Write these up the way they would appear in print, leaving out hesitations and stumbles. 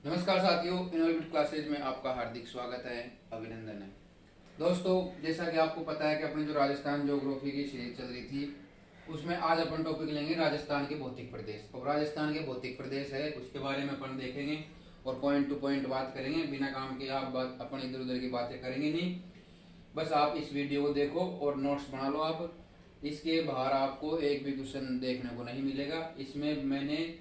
नमस्कार साथियों, innovative classes में आपका हार्दिक स्वागत है, अभिनंदन है। दोस्तों, जैसा कि आपको पता है कि अपनी जो राजस्थान ज्योग्राफी की सीरीज चल रही थी, उसमें आज अपन टॉपिक लेंगे राजस्थान के भौतिक प्रदेश। और राजस्थान के भौतिक प्रदेश है उसके बारे में अपन देखेंगे और पॉइंट टू पॉइंट बात करेंगे। बिना काम के आप बात अपन इधर उधर की बातें करेंगे नहीं। बस आप इस वीडियो को देखो और नोट्स बना लो। आप इसके बाहर आपको एक भी क्वेश्चन देखने को नहीं मिलेगा। इसमें मैंने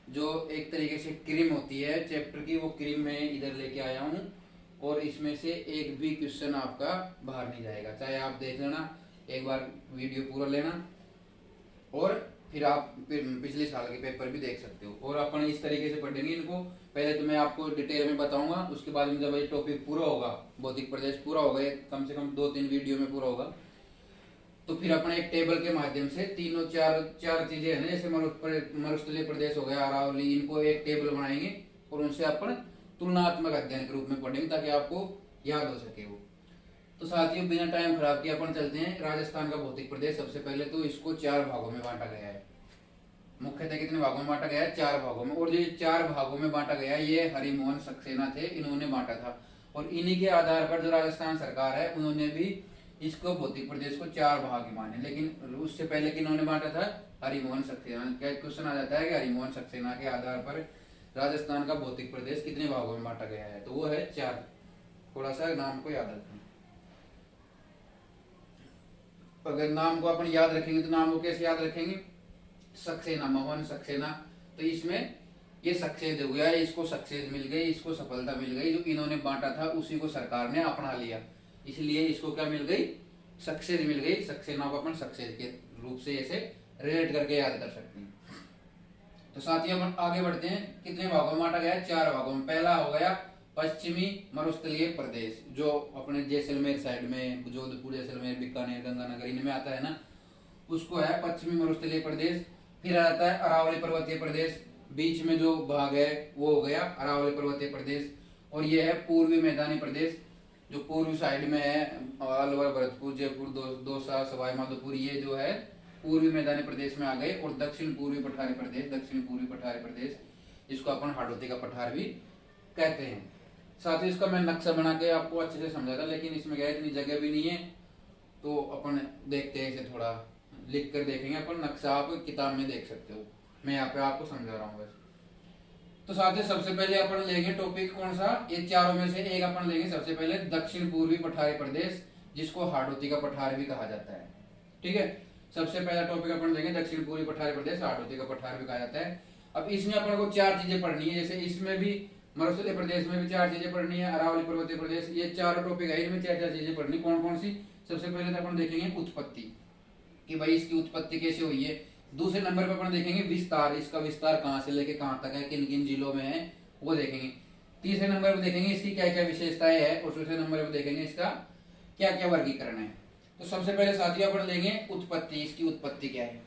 जो एक तरीके से क्रीम होती है चैप्टर की, वो क्रीम मैं इधर लेके आया हूँ और इसमें से एक भी क्वेश्चन आपका बाहर नहीं जाएगा। चाहे आप देख लेना, एक बार वीडियो पूरा लेना और फिर आप पिछले साल के पेपर भी देख सकते हो। और अपन इस तरीके से पढ़ेंगे इनको। पहले तो मैं आपको डिटेल में बताऊंगा, उसके बाद में जब ये टॉपिक पूरा होगा, भौतिक प्रदेश पूरा होगा, कम से कम 2-3 वीडियो में पूरा होगा, तो फिर अपन एक टेबल के माध्यम से तीनों चार चीजें है ना, जैसे मरुस्थलीय प्रदेश हो गया, अरावली, इनको एक टेबल बनाएंगे और उनसे अपन तुलनात्मक अध्ययन के रूप में पढ़ेंगे ताकि आपको याद हो सके वो। तो साथियों, बिना टाइम खराब किए अपन चलते हैं राजस्थान का भौतिक प्रदेश। सबसे पहले तो इसको 4 भागों में बांटा गया है। मुख्यतः कितने भागों में बांटा गया है? 4 भागों में। और ये 4 भागों में बांटा गया है, ये हरिमोहन सक्सेना थे, इन्होंने बांटा था। और इन्हीं के आधार पर जो राजस्थान सरकार है उन्होंने भी इसको भौतिक प्रदेश को 4 भाग माने। लेकिन उससे पहले किन्होंने बांटा था? हरिमोहन सक्सेना। क्या क्वेश्चन आ जाता है कि हरिमोहन सक्सेना के आधार पर राजस्थान का भौतिक प्रदेश कितने भागों में बांटा गया है? तो वो है 4। थोड़ा सा नाम को याद रखें। अगर नाम को अपन याद रखेंगे तो नाम को कैसे याद रखेंगे? सक्सेना, मोहन सक्सेना। तो इसमें ये सक्सेस हो गया, इसको सक्सेस मिल गई, इसको सफलता मिल गई। जो इन्होंने बांटा था उसी को सरकार ने अपना लिया, इसलिए इसको क्या मिल गई? सक्सेस मिल गई। सक्सेना को अपन सक्सेस के रूप से ऐसे रिलेट करके याद कर सकते हैं। तो साथियों, अपन आगे बढ़ते हैं। कितने भागों में बांटा गया है? 4 भागों में। पहला हो गया पश्चिमी मरुस्थलीय प्रदेश, जो अपने जैसलमेर साइड में, जोधपुर, जैसलमेर, बीकानेर, गंगानगर, इनमें आता है ना, उसको है पश्चिमी मरुस्थलीय प्रदेश। फिर आता है अरावली पर्वतीय प्रदेश, बीच में जो भाग है वो हो गया अरावली पर्वतीय प्रदेश। और ये है पूर्वी मैदानी प्रदेश, जो पूर्वी साइड में है, अलवर, भरतपुर, जयपुर, दौसा, सवाई माधोपुर, ये जो है पूर्वी मैदानी प्रदेश में आ गए। और दक्षिण पूर्वी पठारी प्रदेश, दक्षिण पूर्वी पठारी प्रदेश, जिसको अपन हाड़ौती का पठार भी कहते हैं। साथ ही इसका मैं नक्शा बना के आपको अच्छे से समझाता, लेकिन इसमें क्या है, इतनी जगह भी नहीं है, तो अपन देखते हैं इसे, थोड़ा लिख कर देखेंगे अपन। नक्शा आप किताब में देख सकते हो, मैं यहाँ पे आपको समझा रहा हूँ बस। तो साथ ही सबसे पहले अपन लेंगे टॉपिक कौन सा? ये चारों में से एक अपन लेंगे। सबसे पहले दक्षिण पूर्वी पठारी प्रदेश, जिसको हाड़ौती का पठार भी कहा जाता है। ठीक है, सबसे पहला टॉपिक अपन लेंगे दक्षिण पूर्वी पठारी प्रदेश, हाड़ौती का पठार भी कहा जाता है। अब इसमें अपन को 4 चीजें पढ़नी है, जैसे इसमें भी मरुस्थलीय प्रदेश में भी 4 चीजें पढ़नी है, अरावली पर्वतीय प्रदेश, ये 4 टॉपिक है, इनमें 4 चीजें पढ़नी। कौन कौन सी? सबसे पहले तो अपन देखेंगे उत्पत्ति, कि भाई इसकी उत्पत्ति कैसे हुई है। दूसरे नंबर पर अपन देखेंगे विस्तार, इसका विस्तार कहाँ से लेके कहाँ तक है, किन किन जिलों में है, वो देखेंगे। तीसरे नंबर पर देखेंगे इसकी क्या क्या विशेषताएं है, और चौथे नंबर पर देखेंगे इसका क्या क्या वर्गीकरण है। तो सबसे पहले साथियों अपन लेंगे उत्पत्ति। इसकी उत्पत्ति क्या है?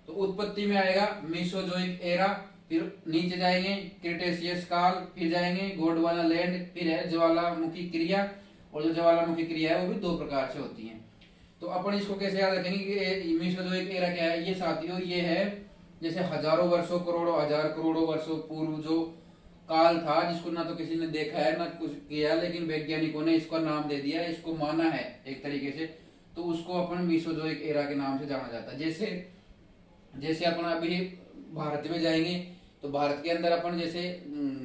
तो उत्पत्ति में आएगा मेसोजोइक एरा, फिर नीचे जाएंगे क्रिटेशियस काल, फिर जाएंगे गोंडवाना लैंड, फिर है ज्वालामुखी क्रिया। और जो ज्वालामुखी क्रिया है वो भी 2 प्रकार से होती है। तो अपन इसको कैसे याद रखेंगे कि मेसोजोइक एरा क्या है? ये साथियों ये है जैसे हजारों वर्षों, करोड़ों, हजार करोड़ों वर्षों पूर्व जो काल था, जिसको ना तो किसी ने देखा है ना कुछ किया, लेकिन वैज्ञानिकों ने इसका नाम दे दिया, इसको माना है एक तरीके से, तो उसको अपन मेसोजोइक एरा के नाम से जाना जाता है। जैसे अपन अभी भारत में जाएंगे तो भारत के अंदर अपन जैसे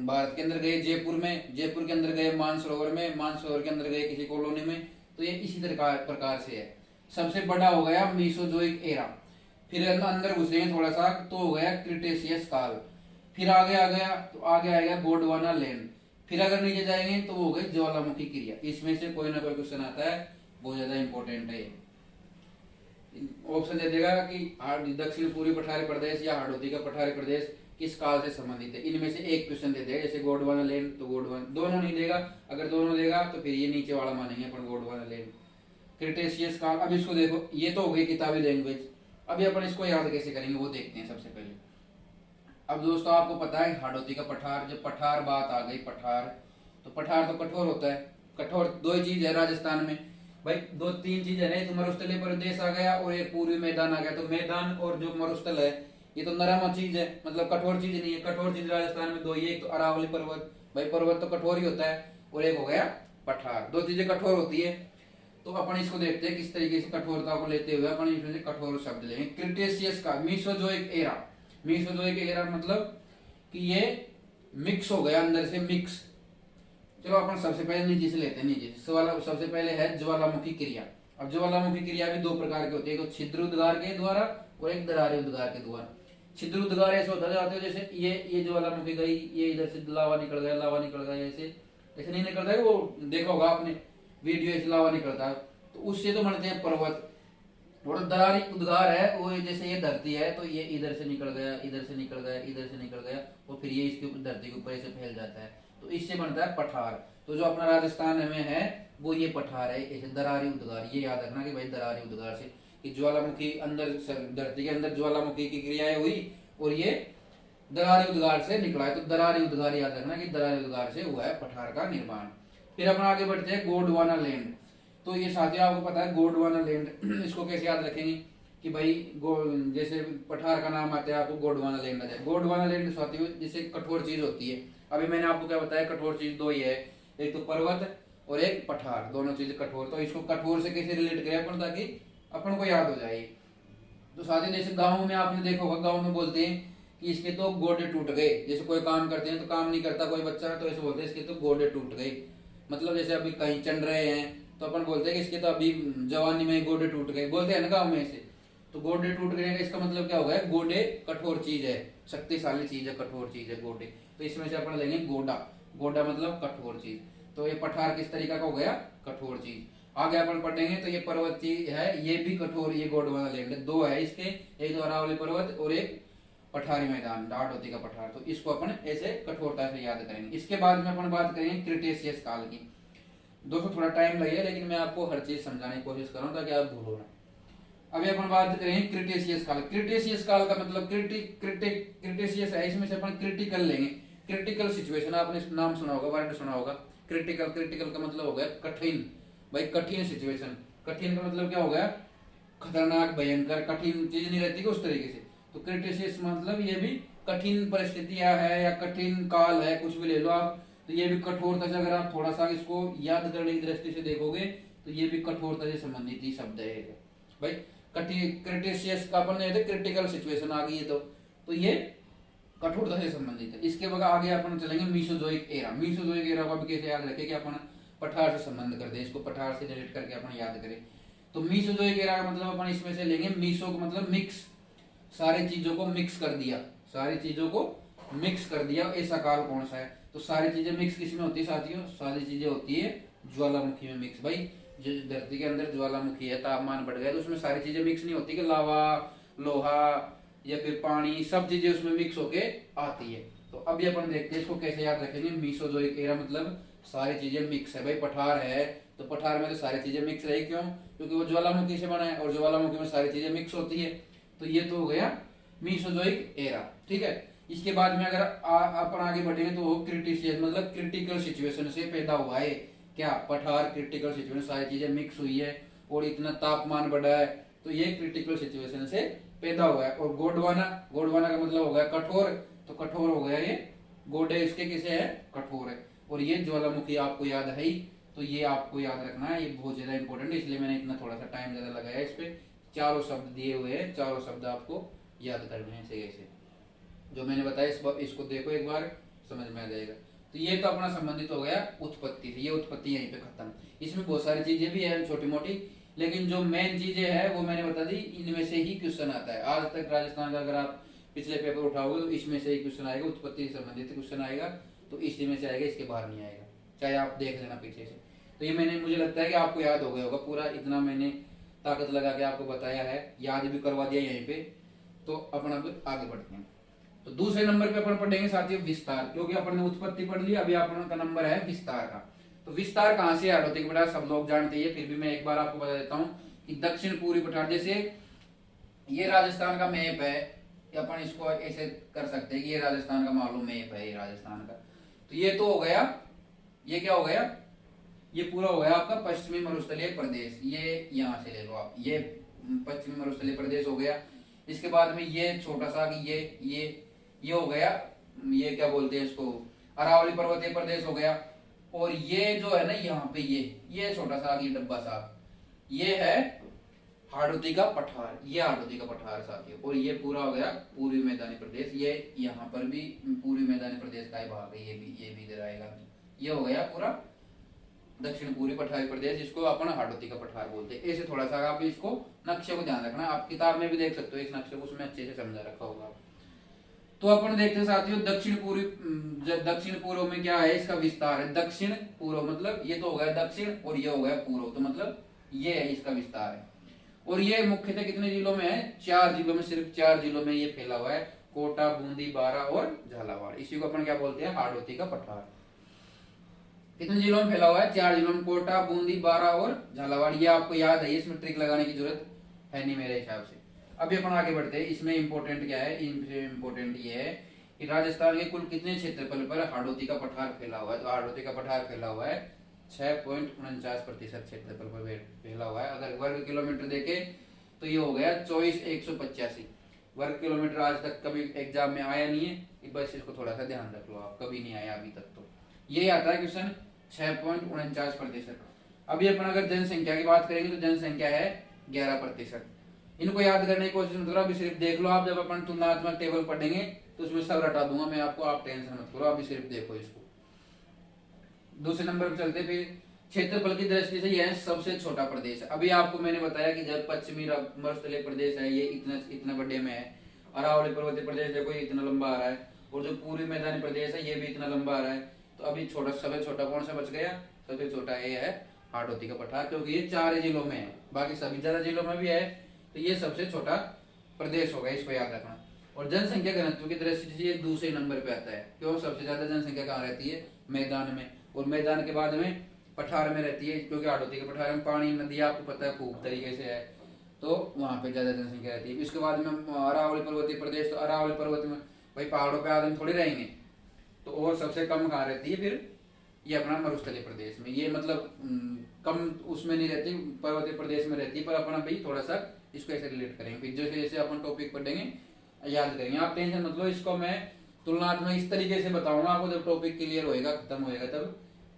भारत के अंदर गए जयपुर में, जयपुर के अंदर गए मानसरोवर में, मानसरोवर के अंदर गए किसी कॉलोनी में, तो ये इसी प्रकार से है। सबसे बड़ा हो गया मेसोजोइक एरा। फिर अंदर घुसेंगे थोड़ा सा तो हो गया क्रिटेशियस काल। फिर आगे आ गया तो आगे आएगा गोंडवाना लैंड। फिर अगर नीचे जाएंगे तो वो हो गई ज्वालामुखी क्रिया। इसमें से कोई ना कोई क्वेश्चन आता है, बहुत ज्यादा इंपॉर्टेंट है। ऑप्शन दे देगा कि दक्षिण पूर्वी पठारी प्रदेश या हाड़ौती का पठारी प्रदेश किस काल से संबंधित है। इनमें से एक क्वेश्चन दे देगा, जैसे गोंडवाना लैंड तो गोंडवाना, दोनों नहीं देगा। अगर दोनों देगा तो फिर ये नीचे वाला मानेंगे अपन, गोंडवाना लैंड। क्रिटेशियस काल, अब इसको देखो, ये तो हो गई किताबी लैंग्वेज। अभी अपन इसको याद कैसे करेंगे वो देखते हैं सबसे पहले। अब दोस्तों आपको पता है हाड़ौती का पठार, जब पठार बात आ गई, पठार तो कठोर होता है। कठोर 2 चीज है राजस्थान में भाई, 2-3 चीज है ना, तो मरुस्थलीय प्रदेश आ गया और एक पूर्वी मैदान आ गया। तो मैदान और जो मरुस्थल है ये तो नरम चीज है, मतलब कठोर चीज नहीं है। कठोर चीज राजस्थान में 2 ही है, एक तो अरावली पर्वत भाई पर्वत तो कठोर ही होता है, और एक हो गया पठार, दो चीजें कठोर होती है। तो अपन इसको देखते हैं किस तरीके से कठोरता को लेते हुए अपन इसमें से कठोर शब्द लेंगे। क्रिटेशियस का मीसोजोइक एरा, मीसोजोइक एरा मतलब कि ये मिक्स हो गया, अंदर से मिक्स। चलो अपन सबसे पहले नीचे से लेते हैं, नीचे से सवाल सबसे पहले है ज्वालामुखी क्रिया। अब ज्वालामुखी क्रिया भी दो प्रकार की होती है, एक छिद्र उद्गार के द्वारा और एक दरारे उद्गार के द्वारा। छिद्र उद्गार ऐसे होता जाते हैं जैसे ये ज्वालामुखी गई, ये इधर से लावा निकल गया, लावा निकल गया, ऐसे नहीं निकलता है, वो देखा होगा आपने वीडियो, ऐसे लावा निकलता है, तो उससे तो बनते हैं पर्वत। और दरारी उद्गार है वो जैसे ये धरती है तो ये इधर से निकल गया, इधर से निकल गया, इधर से निकल गया, और फिर ये इसके ऊपर धरती के ऊपर ऐसे फैल जाता है, तो इससे बनता है पठार। तो जो अपना राजस्थान में है वो ये पठार है, ऐसे दरारी उद्गार। ये याद रखना कि भाई दरारी उद्गार से कि ज्वालामुखी अंदर धरती के अंदर ज्वालामुखी की क्रियाएं हुई और ये दरारी उद्गार से निकला है, तो दरारी उद्गार याद रखना कि दरारी उद्गार से हुआ है पठार का निर्माण। फिर अपन आगे बढ़ते हैं गोंडवाना लैंड। तो ये साथियों आपको पता है गोंडवाना लैंड, इसको कैसे याद रखेंगे कि भाई जैसे पठार का नाम आता है आपको गोंडवाना लैंड आ जाए। गोंडवाना लैंड साथियों जैसे कठोर चीज होती है, अभी मैंने आपको क्या बताया, कठोर चीज दो ही है, एक तो पर्वत और एक पठार, दोनों चीजें कठोर। तो इसको कठोर से कैसे रिलेट करें अपन ताकि अपन को याद हो जाए। तो साथियों जैसे गाँव में आपने देखा होगा, गाँव में बोलते हैं कि इसके तो गोडे टूट गए, जैसे कोई काम करते हैं तो काम नहीं करता कोई बच्चा तो ऐसे बोलते हैं इसके तो गोडे टूट गए। मतलब जैसे अभी कहीं चल रहे हैं तो अपन बोलते हैं कि इसके तो अभी जवानी में गोडे टूट गए, बोलते हैं ना गाँव में ऐसे। तो गोडे टूट गए का इसका मतलब क्या होगा, गोडे कठोर चीज है, शक्तिशाली चीज है, कठोर चीज है गोडे। तो इसमें से अपन लेंगे गोडा, गोडा मतलब कठोर चीज। तो ये पठार किस तरीका का हो गया, कठोर चीज। आगे अपन पढ़ेंगे तो ये पर्वत चीज है, ये भी कठोर, ये गोंडवाना लैंड दो है इसके, एक तो अरावली पर्वत और एक पठारी मैदान डाट होती का पठार। तो इसको अपन ऐसे कठोरता से याद करेंगे। इसके बाद में अपन बात करेंगे क्रिटेशियस काल की। दोस्तों थोड़ा टाइम लगेगा लेकिन मैं आपको हर चीज समझाने की कोशिश कर रहा हूँ ताकि आप भूलो ना। अभी अपन बात करेंगे क्रिटेशियस काल। क्रिटेशियस काल का मतलब क्रिटेशियस है, इसमें से अपन क्रिटिकल लेंगे। क्रिटिकल सिचुएशन आपने नाम सुना होगा, वर्ड सुना होगा क्रिटिकल। क्रिटिकल का मतलब हो गया कठिन, भाई कठिन सिचुएशन। कठिन का मतलब क्या हो गया, खतरनाक, भयंकर, कठिन चीज नहीं रहती कि उस तरीके से। तो क्रिटेशियस मतलब ये भी कठिन परिस्थितियां है या कठिन काल है, कुछ भी ले लो आप। तो ये भी कठोरता से अगर आप थोड़ा सा इसको याद करने की दृष्टि से देखोगे तो ये भी कठोरता से संबंधित ही शब्द है भाई। क्रिटेशियस का अपन क्रिटिकल सिचुएशन आ गई है तो ये कठोरता से संबंधित है। इसके बाद आगे अपन चलेंगे मीसोजोइक एरा। मीसोजोइक एरा को भी कैसे याद रखें कि अपन पठार से संबंध कर दे, इसको पठार से रिलेट करके अपन याद करें। तो मीसोजोइक एरा का मतलब अपन इसमें से लेंगे मीसो का मतलब मिक्स, सारी चीजों को मिक्स कर दिया, सारी चीजों को मिक्स कर दिया, ऐसा काल कौन सा है। तो सारी चीजें मिक्स किस में होती है साथियों, सारी चीजें होती है ज्वालामुखी में मिक्स। भाई जो धरती के अंदर ज्वालामुखी है, तापमान बढ़ गया तो उसमें सारी चीजें मिक्स नहीं होती कि लावा, लोहा या फिर पानी, सब चीजें उसमें मिक्स होके आती है। तो अभी अपन देखते हैं इसको कैसे याद रखेंगे। मीसोजोइक एरा मतलब सारी चीजें मिक्स है। भाई पठार है तो पठार में तो सारी चीजें मिक्स रही, क्यों, क्योंकि वो ज्वालामुखी से बना है और ज्वालामुखी में सारी चीजें मिक्स होती है। तो ये तो हो गया मीसोजोइक एरा, ठीक है। इसके बाद में अगर अपन आगे बढ़ेंगे तो क्रिटिशियस मतलब क्रिटिकल सिचुएशन से पैदा हुआ है क्या, पठार क्रिटिकल सिचुएशन, सारी चीजें मिक्स हुई है और इतना तापमान बढ़ा है, तो ये क्रिटिकल सिचुएशन से पैदा हुआ है। और गोंडवाना, गोंडवाना का मतलब हो गया कठोर, तो कठोर हो गया ये, गोडे इसके किसे है, कठोर है। और ये ज्वालामुखी आपको याद है ही, तो ये आपको याद रखना है, ये बहुत ज्यादा इंपॉर्टेंट है, इसलिए मैंने इतना थोड़ा सा टाइम ज्यादा लगाया इस पे। चारों शब्द दिए हुए हैं, चारों शब्द आपको याद करने हैं ऐसे ऐसे जो मैंने बताया, इसको देखो एक बार समझ में आ जाएगा। तो ये तो अपना संबंधित हो गया उत्पत्ति से, ये उत्पत्ति यहीं पे खत्म। इसमें बहुत सारी चीजें भी है छोटी मोटी, लेकिन जो मेन चीजें है वो मैंने बता दी, इनमें से ही क्वेश्चन आता है। आज तक राजस्थान का अगर आप पिछले पेपर उठाओगे तो इसमें से ही क्वेश्चन आएगा, उत्पत्ति से संबंधित क्वेश्चन आएगा, तो इसी में से आएगा, इसके बाहर नहीं आएगा, चाहे आप देख लेना पीछे से। तो ये मैंने, मुझे लगता है कि आपको याद हो गया होगा पूरा, इतना मैंने ताकत लगा के आपको बताया है, याद भी करवा दिया यहीं पे। तो अपन अब आगे बढ़ते हैं। तो दूसरे नंबर पे अपन पढ़ेंगे साथियों विस्तार, क्योंकि अपन ने उत्पत्ति पढ़ ली, अभी अपन का नंबर है विस्तार का। तो विस्तार कहाँ से याद होती है बेटा, सब लोग जानते हैं, फिर भी मैं एक बार आपको बता देता हूँ कि दक्षिण पूर्वी पठार, जैसे ये राजस्थान का मैप है, अपन इसको ऐसे कर सकते हैं कि ये राजस्थान का मालूम मैप है, ये राजस्थान का। तो ये तो हो गया, ये क्या हो गया, ये पूरा हो गया आपका पश्चिमी मरुस्थलीय प्रदेश, ये यहाँ से ले लो आप, ये पश्चिमी मरुस्थलीय प्रदेश हो गया। इसके बाद में ये छोटा सा कि ये हो गया, ये क्या बोलते हैं इसको, अरावली पर्वतीय प्रदेश हो गया। और ये जो है ना यहाँ पे ये छोटा सा आगे डब्बा सा, ये है हाड़ौती का पठार, ये हाड़ौती का पठार साथियों। और ये पूरा हो गया पूर्वी मैदानी प्रदेश, ये यहाँ पर भी पूर्वी मैदानी प्रदेश का ही भाग है, ये भी इधर आएगा। ये हो गया पूरा दक्षिण पूर्वी पठारी प्रदेश, जिसको अपन हाड़ौती का पठार बोलते हैं। ऐसे थोड़ा सा आप इसको नक्शे को ध्यान रखना, आप किताब में भी देख सकते हो इस नक्शे को, उसमें अच्छे से समझा रखा होगा। तो अपन देखते हैं साथियों दक्षिण पूर्व में क्या है, इसका विस्तार है। दक्षिण पूर्व मतलब ये तो हो गया दक्षिण और ये हो गया पूर्व, तो मतलब ये है इसका विस्तार है। और ये मुख्यतः कितने जिलों में है, 4 जिलों में, सिर्फ 4 जिलों में ये फैला हुआ है, कोटा, बूंदी, बारा और झालावाड़। इसी को अपन क्या बोलते हैं, हाड़ौती का पठार। कितने जिलों में फैला हुआ है, 4 जिलों में, कोटा, बूंदी, बारा और झालावाड़। ये आपको याद है, इसमें ट्रिक लगाने की जरूरत है नहीं मेरे हिसाब से। अभी अपन आगे बढ़ते हैं। इसमें इंपॉर्टेंट क्या है, इंपॉर्टेंट ये है कि राजस्थान के कुल कितने क्षेत्रफल पर हाड़ौती का पठार फैला हुआ है। तो हाड़ौती का पठार फैला हुआ है 6.49% क्षेत्रफल पर फैला हुआ है। अगर वर्ग किलोमीटर देखे तो ये हो गया 24,185 वर्ग किलोमीटर। आज तक कभी एग्जाम में आया नहीं है, बस इसको थोड़ा सा ध्यान रख लो, आप कभी नहीं आया अभी तक। तो ये आता है क्वेश्चन 6.49%। अभी अपन अगर जनसंख्या की बात करेंगे तो जनसंख्या है 11%। इनको याद करने की कोशिश मत करो, अभी सिर्फ देख लो। आप जब अपन तुलनात्मक टेबल पढ़ेंगे तो उसमें सब रटा दूंगा मैं आपको, आप टेंशन मत करो, अभी सिर्फ देखो इसको। दूसरे नंबर पर चलते, फिर क्षेत्रफल की दृष्टि से यह सबसे छोटा प्रदेश है। अभी आपको मैंने बताया कि जब पश्चिमी मरुस्थलीय प्रदेश है ये इतना बड़े में है, अरावली पर्वतीय प्रदेश देखो ये इतना लंबा आ रहा है, और जो पूर्वी मैदानी प्रदेश है ये भी इतना लंबा आ रहा है। तो अभी सबसे छोटा कौन सा बच गया, सबसे छोटा ये है हाड़ौती का पठार, क्योंकि ये 4 जिलों में है, बाकी सभी ज्यादा जिलों में भी है, तो ये सबसे छोटा प्रदेश होगा, इसको याद रखना। और जनसंख्या घनत्व की दृष्टि से ये दूसरे नंबर पे आता है। क्यों, सबसे ज्यादा जनसंख्या कहाँ रहती है, मैदान में, और मैदान के बाद में पठार में रहती है, क्योंकि हाड़ौती के पठार में पानी नदी आपको पता है खूब तरीके से है, तो वहां पे ज्यादा जनसंख्या रहती है। इसके बाद में अरावली पर्वतीय प्रदेश, तो अरावली पर्वत में भाई पहाड़ों पे आदमी थोड़ी रहेंगे, तो और सबसे कम कहाँ रहती है फिर, ये अपना मरुस्थलीय प्रदेश में, ये मतलब कम उसमें नहीं रहती, पर्वतीय प्रदेश में रहती है। पर अपन अभी थोड़ा सा इसको ऐसे रिलेट करेंगे, फिर जैसे जैसे अपन टॉपिक पढ़ेंगे याद करेंगे, आप टेंशन मत लो। इसको मैं तुलनात्मक इस तरीके से बताऊंगा आपको, जब टॉपिक क्लियर होएगा, खत्म होएगा, तब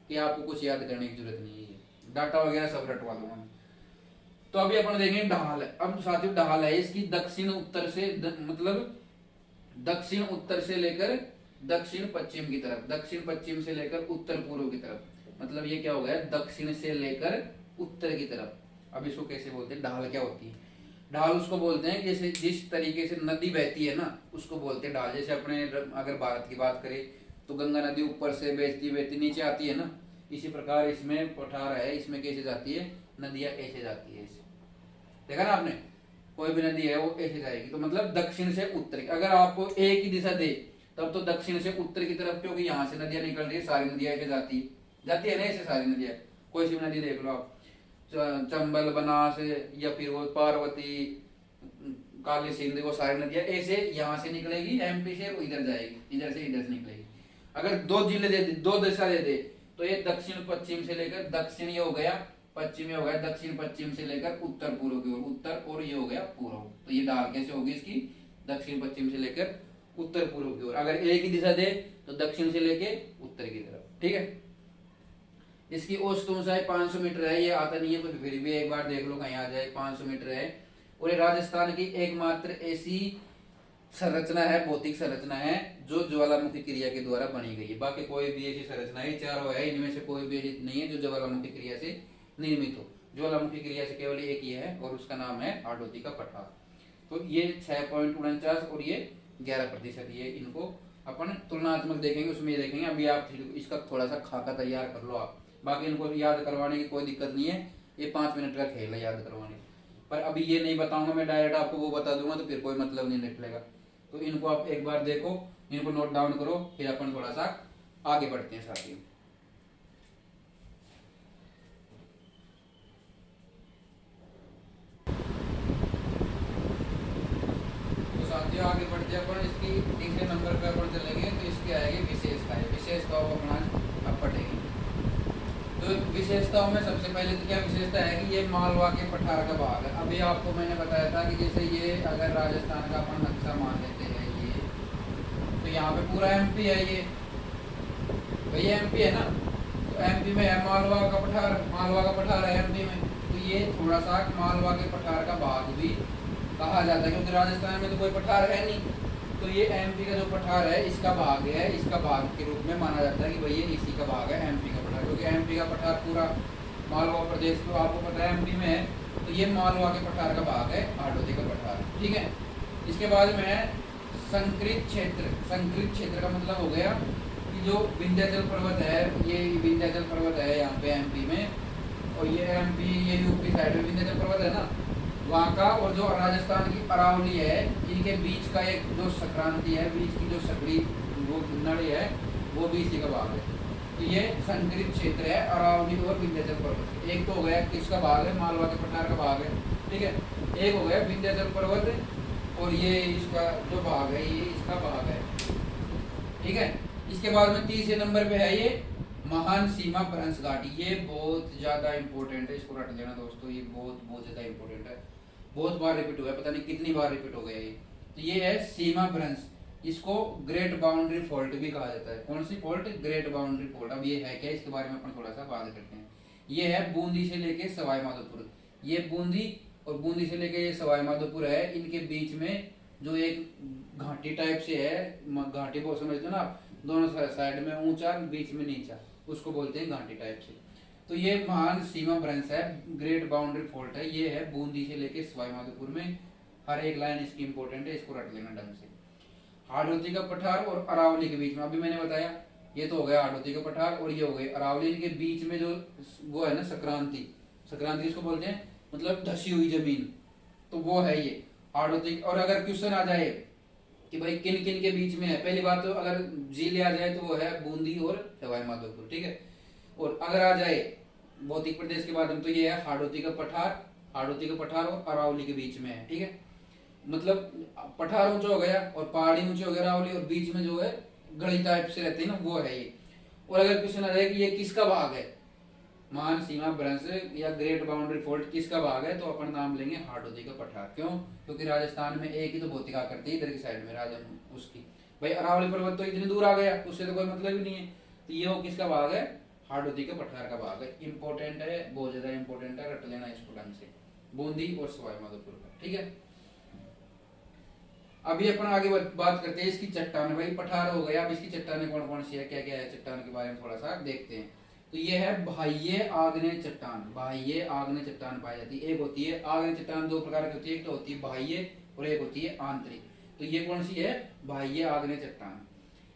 कि आपको कुछ याद करने की जरूरत नहीं है, डाटा वगैरह सब रटवा दूंगा। तो अभी अपन देखेंगे ढाल। अब साथियों ढाल है इसकी दक्षिण उत्तर से मतलब दक्षिण उत्तर से लेकर दक्षिण पश्चिम की तरफ, दक्षिण पश्चिम से लेकर उत्तर पूर्व की तरफ, मतलब ये क्या हो गया, दक्षिण से लेकर उत्तर की तरफ। अब इसको कैसे बोलते हैं, ढाल क्या होती है, ढाल उसको बोलते हैं जैसे जिस तरीके से नदी बहती है ना, उसको बोलते हैं ढाल। जैसे अपने अगर भारत की बात करें तो गंगा नदी ऊपर से बहती बहती नीचे आती है ना, इसी प्रकार इसमें पठार है, इसमें कैसे जाती है, नदियां ऐसे जाती है, ऐसे देखा ना आपने, कोई भी नदी है वो ऐसे जाएगी, तो मतलब दक्षिण से उत्तर। अगर आपको एक ही दिशा दे तब तो दक्षिण से उत्तर की तरफ, क्योंकि यहाँ से नदियां निकल रही है, सारी नदियां ऐसे जाती है ना, ऐसे सारी नदियां, कोई सी भी नदी देख लो आप, चंबल, बनास या फिर वो पार्वती, काली सिंध, वो सारी नदियां ऐसे यहाँ से निकलेगी एमपी से, वो इधर जाएगी, इधर से निकलेगी। अगर 2 जिले दे दे, 2 दिशा दे दे, तो ये दक्षिण पश्चिम से लेकर दक्षिण ये हो गया, पश्चिम ये हो गया, दक्षिण पश्चिम से लेकर उत्तर पूर्व की ओर, उत्तर और ये हो गया पूर्व। तो ये ढाल कैसे होगी इसकी, दक्षिण पश्चिम से लेकर उत्तर पूर्व की ओर। अगर एक ही दिशा दे तो दक्षिण से लेके उत्तर की तरफ, ठीक है। इसकी औसत ऊंचाई 500 मीटर है, ये आता नहीं है तो फिर भी एक बार देख लो कहीं आ जाए, 500 मीटर है। और ये राजस्थान की एकमात्र ऐसी संरचना है, भौतिक संरचना है जो ज्वालामुखी क्रिया के द्वारा बनी गई है। बाकी कोई भी ऐसी संरचना है, चारों है, इनमें से कोई भी ऐसी नहीं है जो ज्वालामुखी क्रिया से निर्मित हो। ज्वालामुखी क्रिया से केवल एक ही है और उसका नाम है हाड़ौती का पठार। तो ये 6.49 और ये 11%, ये इनको अपन तुलनात्मक देखेंगे, उसमें ये देखेंगे। अभी आप इसका थोड़ा सा खाका तैयार कर लो आप, बाकी इनको याद करवाने की कोई दिक्कत नहीं है, ये 5 मिनट का खेल है याद करवाने। पर अभी ये नहीं बताऊंगा मैं, डायरेक्ट आपको वो बता दूंगा तो फिर कोई मतलब नहीं निकलेगा। तो इनको आप एक बार देखो, इनको नोट डाउन करो, फिर अपन थोड़ा सा आगे बढ़ते हैं साथियों। तो साथियों आगे बढ़ते हैं अपन, इसकी तीसरे नंबर पे अपन चलेंगे, तो इसकी आएगी विशेषताएं। विशेषताओं को अपना अब पढ़ेंगे। तो विशेषताओं में सबसे पहले तो क्या विशेषता है कि ये मालवा के पठार का भाग है। अभी आपको मैंने बताया था कि जैसे ये अगर राजस्थान का अपन नक्शा मान लेते हैं ये, तो यहाँ पे पूरा एमपी है ये, भाई ये एमपी है ना, तो एमपी में है मालवा का पठार, मालवा का पठार है एमपी में, तो ये थोड़ा सा मालवा के पठार का भाग भी कहा जाता है, क्योंकि राजस्थान में तो कोई पठार है नहीं, तो ये एमपी का जो पठार है इसका भाग है, इसका भाग के रूप में माना जाता है कि भाई ये इसी का भाग है एमपी का पठार, क्योंकि एमपी का पठार पूरा मालवा प्रदेश तो आपको पता है एमपी में है, तो ये मालवा के पठार का भाग है हाड़ौती का पठार, ठीक है। इसके बाद में है संकृत क्षेत्र। संकृत क्षेत्र का मतलब हो गया कि जो विंध्याचल पर्वत है, ये विंध्याचल पर्वत है यहाँ पे एमपी में, और ये एमपी ये यूपी साइड में विंध्याचल पर्वत है ना वहाँ का, और जो राजस्थान की अरावली है इनके बीच का एक जो संक्रांति है, बीच की जो सकड़ी वो नड़ी है वो भी इसी का भाग है, तो ये संकृत क्षेत्र है अरावली और विंध्याचल पर्वत। एक तो हो गया किसका भाग है, मालवा के पठार का भाग है, ठीक है। एक हो गया विंध्याचल पर्वत, और ये इसका जो भाग है ये इसका भाग है, ठीक है। इसके बाद में तीसरे नंबर पे है ये महान सीमा भ्रंश घाटी। ये बहुत ज्यादा इंपॉर्टेंट है, इसको रट लेना दोस्तों, ये बहुत ज्यादा इंपॉर्टेंट है, बहुत बार रिपीट हुआ है, पता नहीं कितनी बार रिपीट हो गया ये। तो ये है सीमा भ्रंश, इसको ग्रेट बाउंड्री फॉल्ट भी कहा जाता है। कौन सी फॉल्ट? Great boundary fault. अब ये है क्या, इसके बारे में अपन थोड़ा सा बात करते हैं। ये है बूंदी से लेके सवाई माधोपुर, ये बूंदी और बूंदी से लेके ये सवाई माधोपुर है, इनके बीच में जो एक घाटी टाइप से है, घाटी बहुत समझते हो ना आप, दोनों साइड में ऊंचा बीच में नीचा, उसको बोलते हैं घाटी टाइप से। तो ये महान सीमा भ्रंश है, ग्रेट बाउंड्री फॉल्ट है, ये है बूंदी से लेके सवाई माधोपुर में। हर एक लाइन इसकी इंपॉर्टेंट है, इसको रट लेना ढंग से। हाड़ौती का पठार और अरावली के बीच में, अभी मैंने बताया ये तो हो गया हाड़ौती का पठार, और ये हो गए अरावली के बीच में जो वो है ना संक्रांति, संक्रांति इसको बोलते हैं, मतलब धसी हुई जमीन, तो वो है ये हाड़ौती। और अगर क्वेश्चन आ जाए कि भाई किन किन के बीच में है, पहली बात तो अगर जिले आ जाए तो वो है बूंदी और सवाई माधोपुर, ठीक है। और अगर आ जाए भौतिक प्रदेश के बाद में तो ये है हाड़ौती का पठार, हाड़ौती का पठार और अरावली के बीच में है, ठीक है। मतलब पठार ऊंचा हो गया और पहाड़ी ऊंचे हो गया अरावली, और बीच में जो है गली टाइप से रहते हैं ना वो है ये। और अगर क्वेश्चन आ जाए कि ये किसका भाग है, महान सीमा भ्रंश या ग्रेट बाउंड्री फॉल्ट किसका भाग है, तो अपन नाम लेंगे हाड़ौती का पठार। क्यों? क्योंकि राजस्थान में एक ही तो भौतिक आकृति है इधर की साइड में राजन उसकी, भाई अरावली पर्वत तो इतनी दूर आ गया, उससे तो कोई मतलब ही नहीं है, तो ये वो किसका भाग है, हाड़ौती के पठार का भाग है। इंपॉर्टेंट है, बहुत ज्यादा इंपॉर्टेंट है, रट लेना इसको ढंग से, बूंदी और सवाई माधोपुर का, ठीक है। अभी अपन आगे बात करते हैं इसकी चट्टान। भाई पठार हो गया, अब इसकी चट्टानें कौन कौन सी है, क्या क्या है चट्टान के बारे में थोड़ा सा देखते हैं। तो ये है बाह्य आग्नेय चट्टान, बाह्य आग्नेय चट्टान पाई जाती है। एक होती है आग्नेय चट्टान, दो प्रकार की होती है, एक तो होती है बाह्य और एक होती है आंतरिक। तो ये कौन सी है, बाह्य आग्नेय चट्टान।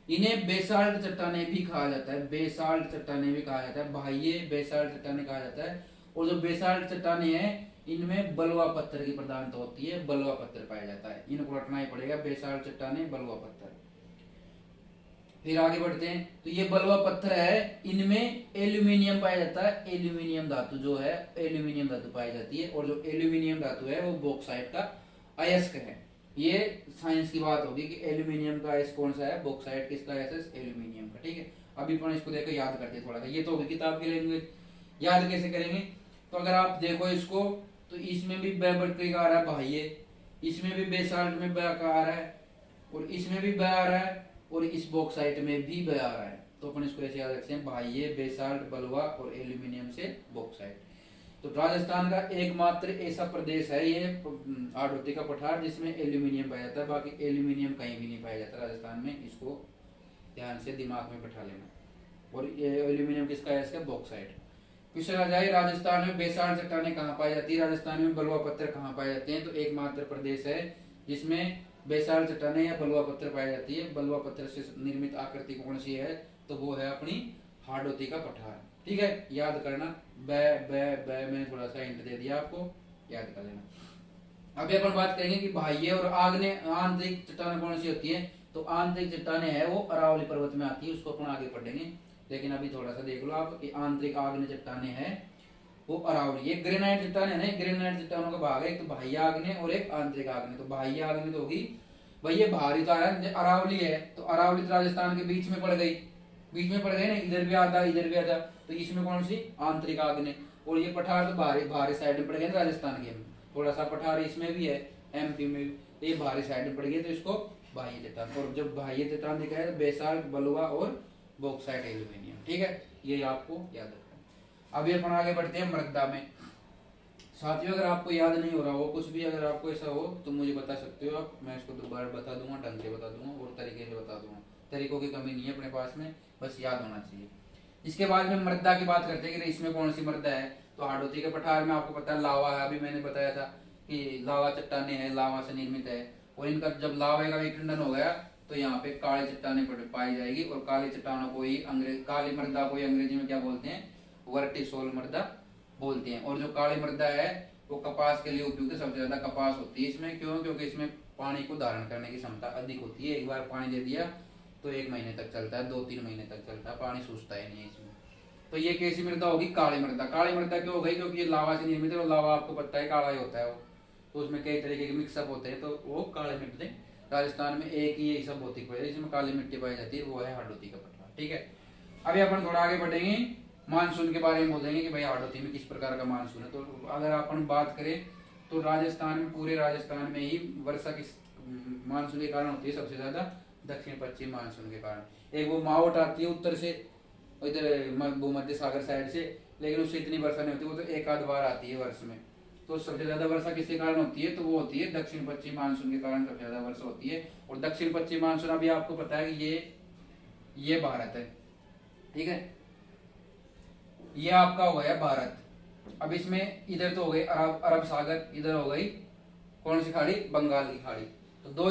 इन्हें बेसाल्ट चट्टाने भी कहा जाता है, बेसाल्ट चट्टाने भी कहा जाता है, बाह्य बेसाल्ट चट्टाने कहा जाता है। और जो बेसाल्ट चट्टाने हैं इनमें बलुआ पत्थर की प्रधानता होती है, बलुआ पत्थर पाया जाता है, इनको रटना ही पड़ेगा, बेसाल्ट चट्टाने बलुआ पत्थर। फिर आगे बढ़ते हैं, तो ये बलुआ पत्थर है, इनमें एल्यूमिनियम पाया जाता है, एल्यूमिनियम धातु जो है एल्यूमिनियम धातु पाई जाती है, और जो एल्यूमिनियम धातु है वो बॉक्साइट का अयस्क है। ये साइंस की बात होगी कि एल्यूमिनियम का अयस्क कौन सा है, बॉक्साइट, किसका अयस्क, एल्यूमिनियम का, ठीक है। अभी अपन इसको देखो याद करते हैं थोड़ा सा, ये तो होगी किताब की लैंग्वेज, याद कैसे करेंगे, तो अगर आप देखो इसको तो इसमें भी बैबरक्रिक आ रहा है बाह्य, इसमें भी बेसाल्ट में बै आ रहा है, और इसमें भी बै आ रहा है, और इस बॉक्साइट में भी बै आ रहा है। तो अपन इसको ऐसे याद रखते हैं, बाह्य, बेसाल्ट, बलुआ और एल्यूमिनियम से बॉक्साइट। तो राजस्थान का एकमात्र ऐसा प्रदेश है ये हाड़ौती का पठार जिसमें एल्यूमिनियम पाया जाता है, बाकी एल्यूमिनियम कहीं भी नहीं पाया जाता राजस्थान में, इसको ध्यान से दिमाग में बैठा लेना। और ये एल्यूमिनियम किसका है, इसका बॉक्साइट। क्वेश्चन आ जाए राजस्थान में बेसाल्ट चट्टानें कहाँ पाई जाती है, राजस्थान में बलुआ पत्थर कहाँ पाए जाते हैं, तो एकमात्र प्रदेश है जिसमें बेसाल्ट चट्टानें या बलुआ पत्थर पाई जाती है। बलुआ पत्थर से निर्मित आकृति कौन सी है, तो वो है अपनी हाड़ौती का पठार, ठीक है। याद करना, बै बै बै मैंने थोड़ा सा हिंट दे दिया आपको, याद कर लेना। अभी अपन बात करेंगे कि बाह्य और आग्नेय आंतरिक चट्टानें कौन सी होती है, तो आंतरिक चट्टानें है वो अरावली पर्वत में आती है, उसको अपन आगे पढ़ेंगे, लेकिन अभी थोड़ा सा देख लो आप कि आंतरिक आग्नेय चट्टानें हैं वो अरावली। ये ग्रेनाइट चट्टानें है, ग्रेनाइट चट्टानों का भाग है, एक तो बाह्य आग्नेय और एक आंतरिक आग्नेय। तो बाह्य आग्नेय तो होगी भाई ये बाहरी तो है, अरावली है, तो अरावली तो राजस्थान के बीच में पड़ गई, बीच में पड़ गई ना, इधर भी आता इधर भी आता, तो इसमें कौन सी, आंतरिक आग्नेय। और ये पठार तो बाहरी साइड में पड़ गए राजस्थान के, थोड़ा सा पठार इसमें भी है एमपी में, तो ये बाहरी साइड में पड़ गई, तो इसको बाह्य चट्टान। और जब बाह्य चट्टान दिखा है तो बेसाल्ट, बलुआ और बॉक्साइट एल्यूमिनियम। ठीक है, ये आपको याद रखना। अभी अपन आगे बढ़ते हैं मृदा में। साथियों अगर आपको याद नहीं हो रहा हो कुछ भी, अगर आपको ऐसा हो तो मुझे बता सकते हो आप, मैं इसको दोबारा बता दूंगा, ढंग से बता दूंगा और तरीके से बता दूंगा। तरीकों की कमी नहीं है अपने पास में, बस याद होना चाहिए। इसके बाद में मृदा की बात करते हैं कि इसमें कौन सी मृदा है। तो हाड़ौती के पठार में आपको पता है लावा है, अभी मैंने बताया था कि लावा चट्टाने हैं, लावा से निर्मित है। और इनका जब लावा का विखंडन हो गया तो यहाँ पे काली चट्टाने पाई जाएगी, और काली चट्टानों को ही काली मृदा को ही अंग्रेजी में क्या बोलते हैं, वर्टिसोल मृदा बोलते हैं। और जो काली मृदा है वो कपास के लिए उपयुक्त, सबसे ज्यादा कपास होती है इसमें। क्यों? क्योंकि इसमें पानी को धारण करने की क्षमता अधिक होती है। एक बार पानी दे दिया तो 1 महीने तक चलता है, 2-3 महीने तक चलता है, पानी सूखता ही नहीं है इसमें। तो ये कैसी मृदा होगी? काली मृदा। काली मृदा क्यों हो गई? क्योंकि ये लावा से निर्मित है, और लावा आपको पता है काला ही होता है वो, तो उसमें कई तरीके के मिक्सअप होते हैं, तो वो काले मिट्टी। राजस्थान में एक ही यही सब भौतिक वजह जिसमें काली मिट्टी पाई जाती है, वो है हाड़ौती का पठार। ठीक है, अभी अपन थोड़ा आगे बढ़ेंगे, मानसून के बारे में बोलेंगे कि भाई हाड़ौती में किस प्रकार का मानसून है। तो अगर अपन बात करें तो राजस्थान में, पूरे राजस्थान में ही वर्षा किस मानसून के कारण होती है सबसे ज्यादा? दक्षिण पश्चिम मानसून के कारण। एक वो मावट आती है उत्तर से, इधर भूमध्य सागर साइड से, लेकिन उससे इतनी वर्षा नहीं होती, वो तो एक आध बार आती है वर्ष में। तो सबसे ज्यादा वर्षा किसके कारण होती है? तो वो होती है दक्षिण पश्चिम मानसून के कारण सबसे ज्यादा वर्षा होती है। और दक्षिण पश्चिम मानसून अभी आपको पता है कि ये भारत है। ठीक है, ये आपका हो गया भारत। अब इसमें इधर तो हो गई अरब सागर, इधर हो गई कौन सी खाड़ी? बंगाल की खाड़ी। तो दो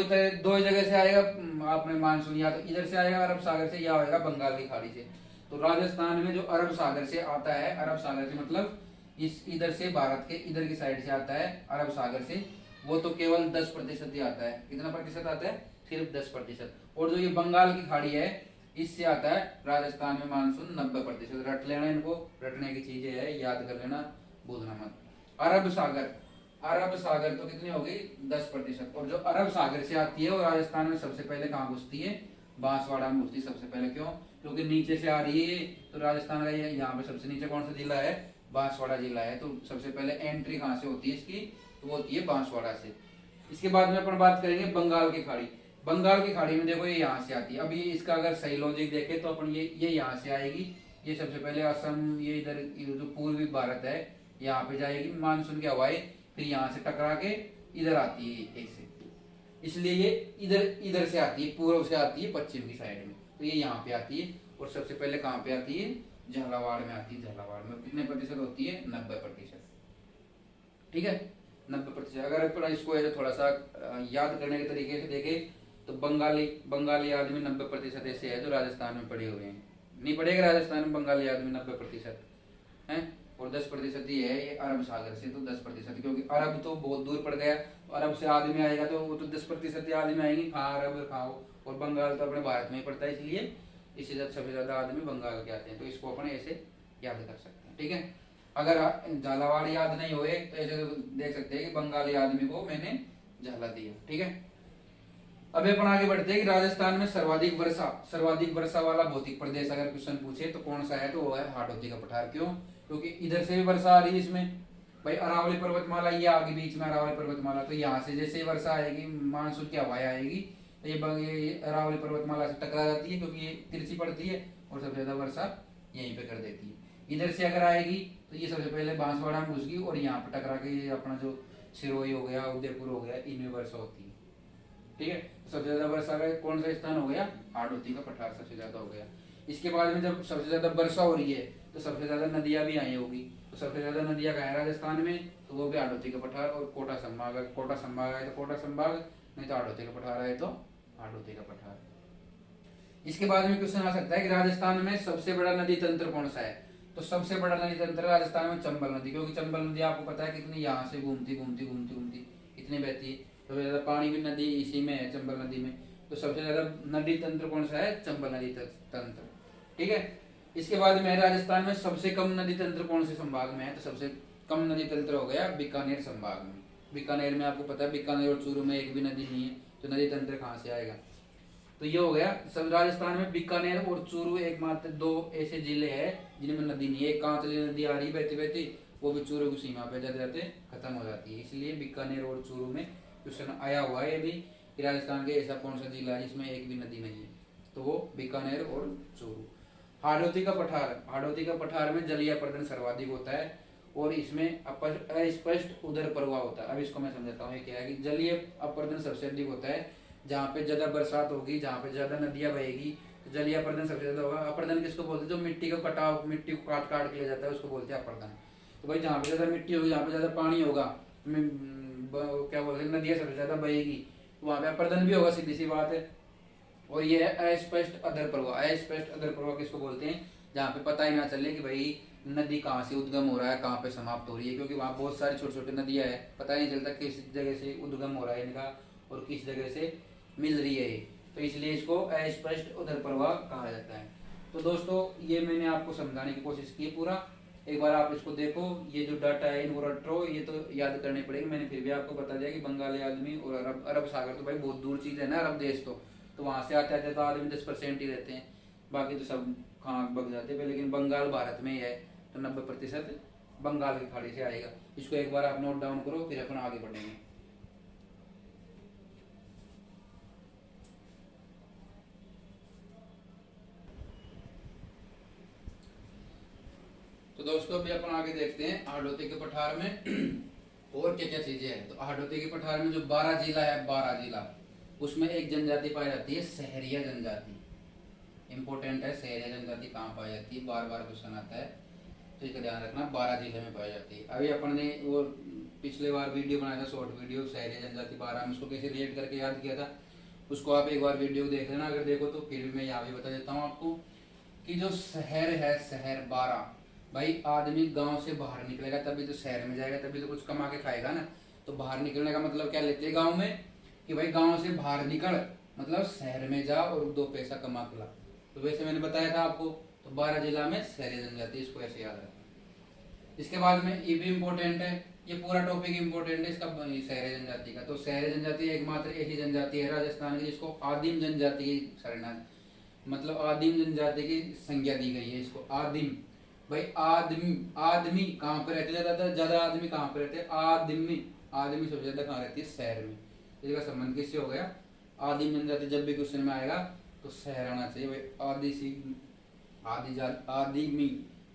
जगह से आएगा आप में मानसून, या तो इधर से आएगा अरब सागर से, या आएगा बंगाल की खाड़ी से। तो राजस्थान में जो अरब सागर से आता है, अरब सागर से मतलब इस इधर से भारत के इधर की साइड से आता है अरब सागर से, वो तो केवल 10% ही आता है। कितना प्रतिशत आता है? सिर्फ 10%। और जो ये बंगाल की खाड़ी है इससे आता है राजस्थान में मानसून 90%। रट लेना, इनको रटने की चीजें है, याद कर लेना, भूलना मत। अरब सागर तो कितनी हो गई? 10%। और जो अरब सागर से आती है वो राजस्थान में सबसे पहले कहाँ घुसती है? बांसवाड़ा में घुसती है सबसे पहले। क्यों? क्योंकि नीचे से आ रही है, तो राजस्थान का यहाँ पे सबसे नीचे कौन सा जिला है? बांसवाड़ा जिला है। तो सबसे पहले एंट्री कहाँ से होती है इसकी? तो वो होती है बांसवाड़ा से। इसके बाद में अपन बात करेंगे बंगाल की खाड़ी। बंगाल की खाड़ी में देखो ये यहाँ से आती है। अभी इसका अगर सही लॉजिक देखे तो अपन ये यहाँ से आएगी, ये सबसे पहले असम, ये इधर जो पूर्वी भारत है यहाँ पे जाएगी मानसून की हवाएं, फिर यहाँ से टकरा के इधर आती है एक से, इसलिए ये इधर से आती है, पूर्व से आती है पश्चिम की साइड में। तो ये यहाँ पे आती है, और सबसे पहले कहाँ पे आती है? झालावाड़ में आती है। झालावाड़ में कितने प्रतिशत होती है? 90%। ठीक है, 90%। अगर अपन इसको ऐसे थोड़ा सा याद करने के तरीके से देखे तो बंगाली आदमी 90% ऐसे है जो राजस्थान में पड़े हुए हैं। नहीं पड़ेगा राजस्थान में बंगाली आदमी 90% है, और 10% ही है ये अरब सागर से। तो 10%, क्योंकि अरब तो बहुत दूर पड़ गया, तो अरब से आदमी आएगा तो वो तो 10% आदमी आएंगे, खा अरब खाओ। और बंगाल तो अपने भारत में ही पड़ता है, इसलिए इससे सबसे ज्यादा आदमी बंगाल के आते हैं। तो इसको अपन ऐसे याद कर सकते हैं। ठीक है, अगर झालावाड़ याद नहीं हुए तो ऐसे तो देख सकते हैं कि बंगाली आदमी को मैंने झाला दिया। ठीक है, अभी अपन आगे बढ़ते हैं कि राजस्थान में सर्वाधिक वर्षा वाला भौतिक प्रदेश अगर क्वेश्चन पूछे तो कौन सा है? तो वो है हाड़ौती का पठार। क्यों? क्योंकि इधर से भी वर्षा आ रही है इसमें। भाई अरावली पर्वतमाला ये आगे बीच में अरावली पर्वतमाला, तो यहाँ से जैसे वर्षा आएगी, मानसून की हवाएं आएगी, तो ये अरावली पर्वतमाला से टकरा जाती है, क्योंकि ये तिरछी पड़ती है और सबसे ज्यादा वर्षा यहीं पे कर देती है। इधर से अगर आएगी तो ये सबसे पहले बांसवाड़ा में घुस गई, और यहाँ पे टकरा के अपना जो सिरोही हो गया, उदयपुर हो गया, इनमें वर्षा होती है। ठीक है, सबसे ज्यादा वर्षा का कौन सा स्थान हो गया? हाड़ौती का पठार सबसे ज्यादा हो गया। इसके बाद में जब सबसे ज्यादा वर्षा हो रही है तो सबसे ज्यादा नदियां भी आई होगी। तो सबसे ज्यादा नदियां कहाँ है राजस्थान में? तो वो भी हाड़ौती का पठार और कोटा संभाग है। कोटा संभाग है तो कोटा संभाग, नहीं तो हाड़ौती का पठार है तो हाड़ौती का पठार। इसके बाद में क्वेश्चन आ सकता है कि राजस्थान में सबसे बड़ा नदी तंत्र कौन सा है? तो सबसे बड़ा नदी तंत्र राजस्थान में चंबल नदी, क्योंकि चंबल नदी आपको पता है कितनी यहाँ से घूमती कितनी बहती है। सबसे ज्यादा पानी भी नदी इसी में है, चंबल नदी में। तो सबसे ज्यादा नदी तंत्र कौन सा है? चंबल नदी तंत्र। ठीक है, इसके बाद में राजस्थान में सबसे कम नदी तंत्र कौन से संभाग में है? तो सबसे कम नदी तंत्र हो गया बीकानेर संभाग में। बीकानेर में आपको पता है बीकानेर और चूरू में एक भी नदी नहीं है, तो नदी तंत्र कहाँ से आएगा? तो ये हो गया सब राजस्थान में बीकानेर और चूरू एकमात्र 2 ऐसे जिले हैं जिनमें नदी नहीं है। एक कांतली नदी आ रही है बहती बहती, वो भी चूरू की सीमा पे जाते जाते खत्म हो जाती है। इसलिए बीकानेर और चूरू में क्वेश्चन आया हुआ है अभी कि राजस्थान के ऐसा कौन सा जिला है जिसमें एक भी नदी नहीं है। तो वो बीकानेर और चूरू। हाड़ौती का पठार, हाड़ौती का पठार में जलीय अपरदन सर्वाधिक होता है और इसमें अस्पष्ट उदर प्रवाह होता है। अब इसको मैं समझाता हूँ, ये क्या है कि जलीय अपरदन सबसे अधिक होता है जहाँ पे ज्यादा बरसात होगी, जहाँ पे ज्यादा नदियां बहेगी, तो जलीय अपरदन सबसे ज्यादा होगा। अपरदन किसको बोलते हैं? जो मिट्टी का कटाव, मिट्टी को काट काट के ले जाता है, उसको बोलते हैं अपरदन। तो भाई जहाँ पे ज्यादा मिट्टी होगी, जहाँ पे ज्यादा पानी होगा, क्या बोलते हैं, नदियां सबसे ज्यादा बहेगी, वहां पे अपरदन भी होगा, सीधी सी बात है। और ये है अस्पष्ट अधर प्रवाह। अस्पष्ट अधर प्रवाह किसको बोलते हैं? जहाँ पे पता ही ना चले कि भाई नदी कहाँ से उद्गम हो रहा है, कहाँ पे समाप्त हो रही है, क्योंकि वहाँ बहुत सारी छोटी छोटी नदियाँ है, पता ही नहीं चलता किस जगह से उद्गम हो रहा है इनका और किस जगह से मिल रही है। तो इसलिए इसको अस्पष्ट उदर प्रवाह कहा जाता है। तो दोस्तों ये मैंने आपको समझाने की कोशिश की पूरा, एक बार आप इसको देखो, ये जो डाटा है इनको रटो, ये तो याद करने पड़ेगी। मैंने फिर भी आपको बता दिया कि बंगाली आदमी और अरब सागर तो भाई बहुत दूर चीज है ना, अरब देश तो वहां से आते आते तो आदमी 10% ही रहते हैं, बाकी तो सब खाक बग जाते हैं। लेकिन बंगाल भारत में ही है तो 90% बंगाल की खाड़ी से आएगा। इसको एक बार आप नोट डाउन करो, फिर अपन आगे बढ़ेंगे। तो दोस्तों अभी अपन आगे देखते हैं हाड़ौती के पठार में और क्या क्या चीजें हैं। तो हाड़ौती के पठार में जो 12 जिला है, 12 जिला, उसमें एक जनजाति पाई जाती है, सहरिया जनजाति। इंपॉर्टेंट है, सहरिया जनजाति कहाँ पाई जाती है, बार बार क्वेश्चन आता है, तो इसका ध्यान रखना। 12 जिले में पाई जाती है। अभी अपन ने वो पिछले बार वीडियो बनाया था, शॉर्ट वीडियो, सहरिया जनजाति 12 में, उसको कैसे रिलेट करके याद किया था, उसको आप एक बार वीडियो देख लेना। अगर देखो तो फिर भी मैं यहाँ भी बता देता हूँ आपको कि जो शहर है, शहर 12, भाई आदमी गांव से बाहर निकलेगा तभी तो शहर में जाएगा, तभी तो कुछ कमा के खाएगा ना। तो बाहर निकलने का मतलब क्या लेते हैं गांव में, कि भाई गांव से बाहर निकल मतलब शहर में जा और 2 पैसा कमा के ला। तो वैसे मैंने बताया था आपको, तो 12 जिला में शहरी जनजाति, इसको ऐसे याद रखना। इसके बाद में ये भी इम्पोर्टेंट है, ये पूरा टॉपिक इम्पोर्टेंट है इसका, शहरी जनजाति का। तो शहरी जनजाति एकमात्र ऐसी जनजाति है राजस्थान की जिसको आदिम जनजाति की सरना, मतलब आदिम जनजाति की संज्ञा दी गई है इसको, आदिम। भाई आदमी, आदमी कहाँ पे रहते हैं, ज्यादा आदमी कहाँ पे रहते हैं, आदमी, आदमी सबसे ज्यादा कहाँ रहती है, शहर में। इसका संबंध किससे हो गया, आदिम जनजाति। जब भी क्वेश्चन में आएगा तो शहर आना चाहिए भाई। आदमी,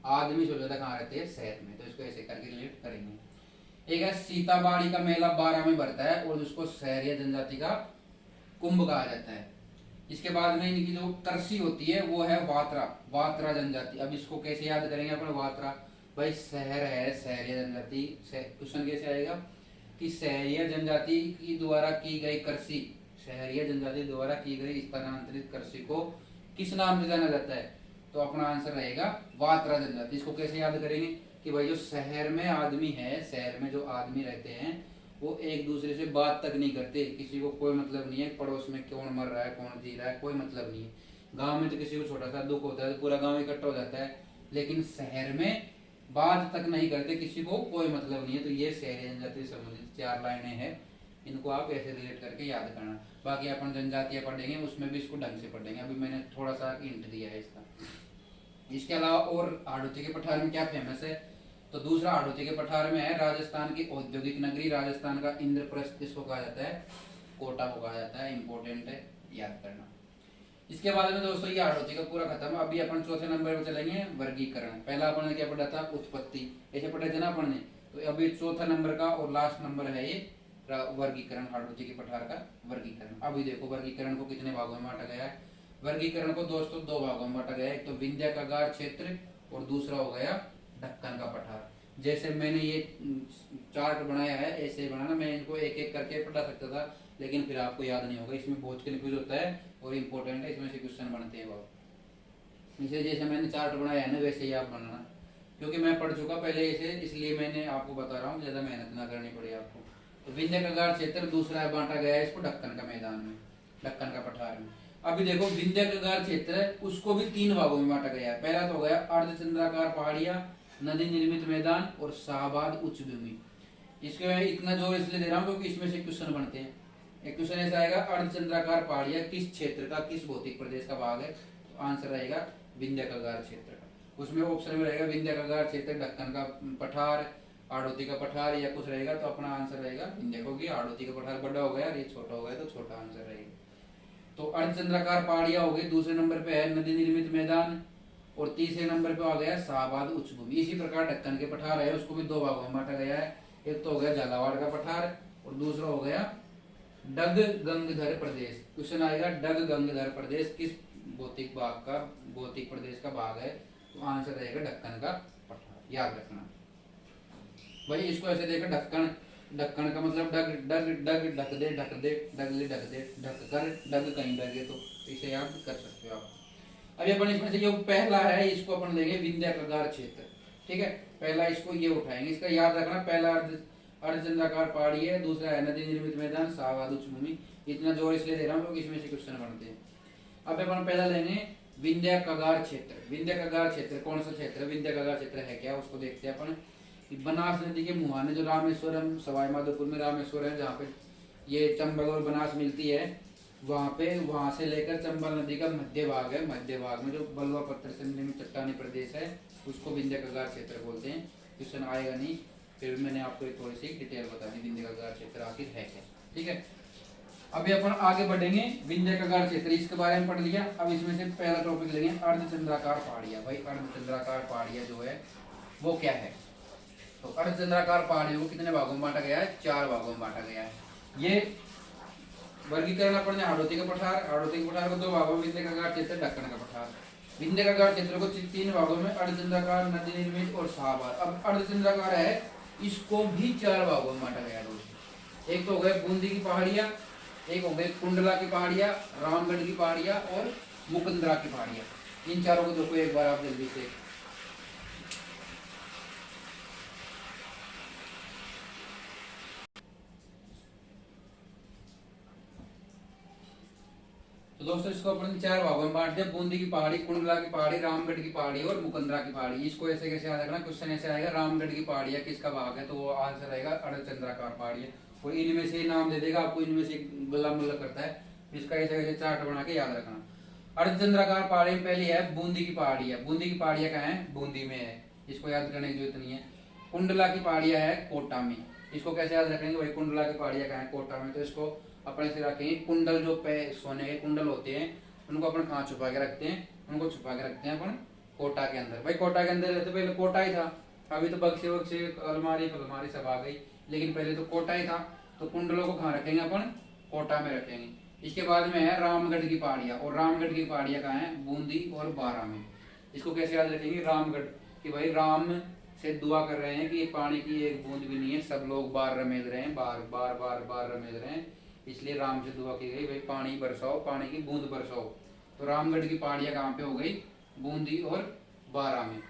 आदमी सबसे ज्यादा कहाँ रहते हैं, शहर में। तो इसको ऐसे करके रिलेट करेंगे। एक है सीताबाड़ी का मेला 12 में भरता है और जिसको शहरिया जनजाति का कुंभ कहा जाता है। इसके बाद में इनकी जो तरसी होती है वो है वात्रा, वात्रा जनजाति। अब इसको कैसे याद करेंगे अपन, वात्रा, भाई शहर है, शहरिया जनजाति। क्वेश्चन कैसे आएगा कि शहरिया जनजाति की द्वारा की गई कृषि, शहरिया जनजाति द्वारा की गई स्थानांतरित कृषि को किस नाम से जाना जाता है, तो अपना आंसर रहेगा वात्रा जनजाति। इसको कैसे याद करेंगे कि भाई जो शहर में आदमी है, शहर में जो आदमी रहते हैं वो एक दूसरे से बात तक नहीं करते, किसी को कोई मतलब नहीं है पड़ोस में कौन मर रहा है, कौन जी रहा है, कोई मतलब नहीं है। गांव में तो किसी को छोटा सा दुख होता है तो पूरा गांव इकट्ठा हो जाता है, लेकिन शहर में बात तक नहीं करते, किसी को कोई मतलब नहीं है। तो ये शहरी जनजाति से संबंधित 4 लाइनें हैं, इनको आप ऐसे रिलेट करके याद करना। बाकी अपन जनजातियां पढ़ेंगे उसमें भी इसको ढंग से पढ़ेंगे, अभी मैंने थोड़ा सा हिंट दिया है इसका। इसके अलावा और हाड़ौती के पठार में क्या फेमस है, तो दूसरा हाड़ौती के पठार में है राजस्थान की औद्योगिक नगरी, राजस्थान का इंद्रप्रस्थ इसको कहा जाता है, कोटा को कहा जाता है, इंपॉर्टेंट है, याद करना। इसके बाद में दोस्तों ये हाड़ौती का पूरा खत्म। अभी अपन चौथे नंबर पे चलेंगे, वर्गीकरण। पहला अपन ने क्या पढ़ा था, उत्पत्ति, ऐसे पढ़े थे ना अपन ने। तो अभी चौथा नंबर का और लास्ट नंबर है ये वर्गीकरण, हाड़ौती के पठार का वर्गीकरण। अभी देखो वर्गीकरण को कितने भागों में बांटा गया है। वर्गीकरण को दोस्तों 2 भागों में बांटा गया है, एक तो विंध्य का गार क्षेत्र और दूसरा हो गया दक्कन का पठार। जैसे मैंने ये चार्ट बनाया है ऐसे बनाना, मैं इनको एक एक करके पढ़ा सकता था लेकिन फिर आपको याद नहीं होगा, इसमें बहुत कंफ्यूज होता है और इम्पोर्टेंट है, इसमें से क्वेश्चन बनते हैं बहुत। इसे जैसे मैंने चार्ट बनाया है ना वैसे ही आप बनाना, क्योंकि मैं पढ़ चुका पहले इसे, इसलिए मैंने आपको बता रहा हूँ, ज्यादा मेहनत ना करनी पड़े आपको। तो विंध्य का गार क्षेत्र दूसरा है, बांटा गया है इसको दक्कन का मैदान में, दक्कन का पठार में। अभी देखो विंध्य का गार क्षेत्र है उसको भी 3 भागों में बांटा गया है। पहला तो हो गया अर्धचंद्राकार पहाड़ियां, नदी निर्मित मैदान और शाहबाद उच्च भूमि। इसके इतना जोर इसलिए दे रहा हूँ क्योंकि इसमें से क्वेश्चन बनते हैं। एक क्वेश्चन ऐसा आएगा, अर्धचंद्राकार पहाड़ियां किस क्षेत्र का, किस भौतिक प्रदेश का भाग है, तो आंसर रहेगा विंध्य का गार क्षेत्र का। उसमें ऑप्शन में रहेगा विंध्य का गार क्षेत्र, दक्कन का पठार, हाड़ौती का पठार या कुछ रहेगा, तो अपना आंसर रहेगा विंध्य, क्योंकि हाड़ौती का पठार बड़ा हो गया, ये छोटा हो गया तो छोटा आंसर रहेगा। तो अर्धचंद्राकार पहाड़ियां हो गई, दूसरे नंबर पे है नदी निर्मित मैदान, और तीसरे नंबर पे आ गया शाहबाद उच्च भूमि। इसी प्रकार ढक्कन के पठार है, उसको भी दो भागों में बांटा गया है। एक तो हो गया झालावाड़ का पठार और दूसरा हो गया डग गंगधर प्रदेश। क्वेश्चन आएगा डग गंगधर प्रदेश किस भौतिक प्रदेश का भाग है, तो आंसर रहेगा ढक्कन का पठार। याद रखना भाई, इसको ऐसे देखा ढक्कन, ढक्कन का मतलब डग डग डग ढक दे ढक दे, डग ले ढक दे, ढक कर डग कहीं डगे, तो इसे याद कर सकते हो आप। अभी अपन इसमें से जो पहला है इसको अपन लेंगे विंध्य कगार क्षेत्र, ठीक है। पहला इसको ये उठाएंगे, इसका याद रखना, पहला अर्धचंद्राकार पहाड़ी है, दूसरा है नदी निर्मित मैदान, शाहबाद उच्च भूमि। इतना जोर इसलिए दे रहा हूँ क्योंकि इसमें से क्वेश्चन बनते हैं। अब अपन पहला लेंगे विंध्य कगार क्षेत्र। विंध्य कगार क्षेत्र कौन सा क्षेत्र, विंध्य कगार क्षेत्र है क्या, उसको देखते हैं अपन। बनास नदी के मुहाने जो रामेश्वरम सवाई माधोपुर में रामेश्वर है, जहाँ पे ये चंबल और बनास मिलती है, वहाँ पे, वहाँ से लेकर चंबल नदी का मध्य भाग है, मध्य भाग में जो बलुआ पत्थर से निर्मित चट्टानी प्रदेश है उसको विंध्य कगार क्षेत्र बोलते हैं। क्वेश्चन आएगा नहीं, फिर मैंने आपको एक थोड़ी सी डिटेल बता दी विंध्य कगार क्षेत्र आखिर है क्या, ठीक है। अभी अपन आगे बढ़ेंगे, विंध्य कगार क्षेत्र इसके बारे में पढ़ लिया। अब इसमें से पहला टॉपिक लेंगे अर्धचंद्राकार पहाड़ियां। भाई अर्धचंद्राकार पहाड़ियां जो है वो क्या है, तो अर्धचंद्राकार पहाड़ियों को कितने भागों में बांटा गया है, 4 भागों में बांटा गया है। ये वर्गीकरण अपन ने हाड़ौती का पठार, हाड़ौती के पठार को 2 भागों में, विंध्य कगार क्षेत्र, ढक्कन का पठार। विंध्य कगार क्षेत्र को 3 भागों में, अर्धचंद्राकार, नदी निर्मित और शाहबाद। अब अर्धचंद्राकार है, इसको भी 4 भागों में बांटा गया है। एक तो हो गए बूंदी की पहाड़ियां, एक हो गए कुंडला की पहाड़ियां, रामगढ़ की पहाड़ियां और मुकुंदरा की पहाड़ियां। इन चारों को देखो एक बार आप जल्दी से। तो दोस्तों इसको अपन 4 भागों में बांट दिया, बूंदी की पहाड़ी, कुंडला की पहाड़ी, रामगढ़ की पहाड़ी और मुकुंदरा की पहाड़ी। इसको ऐसे कैसे याद रखना, क्वेश्चन ऐसे आएगा रामगढ़ की पहाड़ियां किसका भाग है, तो वो आंसर रहेगा अर्धचंद्राकार पहाड़ियां। कोई इनमें से नाम दे देगा आपको, इनमें से गला मुल्ला करता है, इसका ऐसे कैसे चार्ट बना के याद रखना। अर्धचंद्राकार पहाड़ी में पहली है बूंदी की पहाड़ियां। बूंदी की पहाड़ियां कहाँ है, बूंदी में है, इसको याद करने की जरूरत नहीं है। कुंडला की पहाड़ियां है कोटा में, इसको कैसे याद रखेंगे भाई, कुंडला की पहाड़ियां कहाँ है, कोटा में, तो इसको अपने से रखेंगे। कुंडल जो सोने के कुंडल होते हैं उनको अपन कहाँ छुपा के रखते हैं, उनको छुपा के रखते हैं अपन कोटा के अंदर। भाई कोटा के अंदर रहते, पहले कोटा ही था, अभी तो बक्से वक्से अलमारी अलमारी सब आ गई, लेकिन पहले तो कोटा ही था। तो कुंडलों को कहाँ रखेंगे अपन, कोटा में रखेंगे। इसके बाद में है रामगढ़ की पहाड़ियां, और रामगढ़ की पहाड़ियां कहाँ है, बूंदी और बारा में। इसको कैसे याद रखेंगे, रामगढ़ कि भाई राम से दुआ कर रहे हैं कि ये पानी की एक बूंद भी नहीं है, सब लोग बार रमेल रहे हैं, बार बार बार बार रमेल रहे हैं, इसलिए राम से दुआ की गई भाई पानी बरसाओ, पानी की बूंद बरसाओ। तो रामगढ़ की पहाड़ियां कहाँ पे हो गई, बूंदी और बारा में।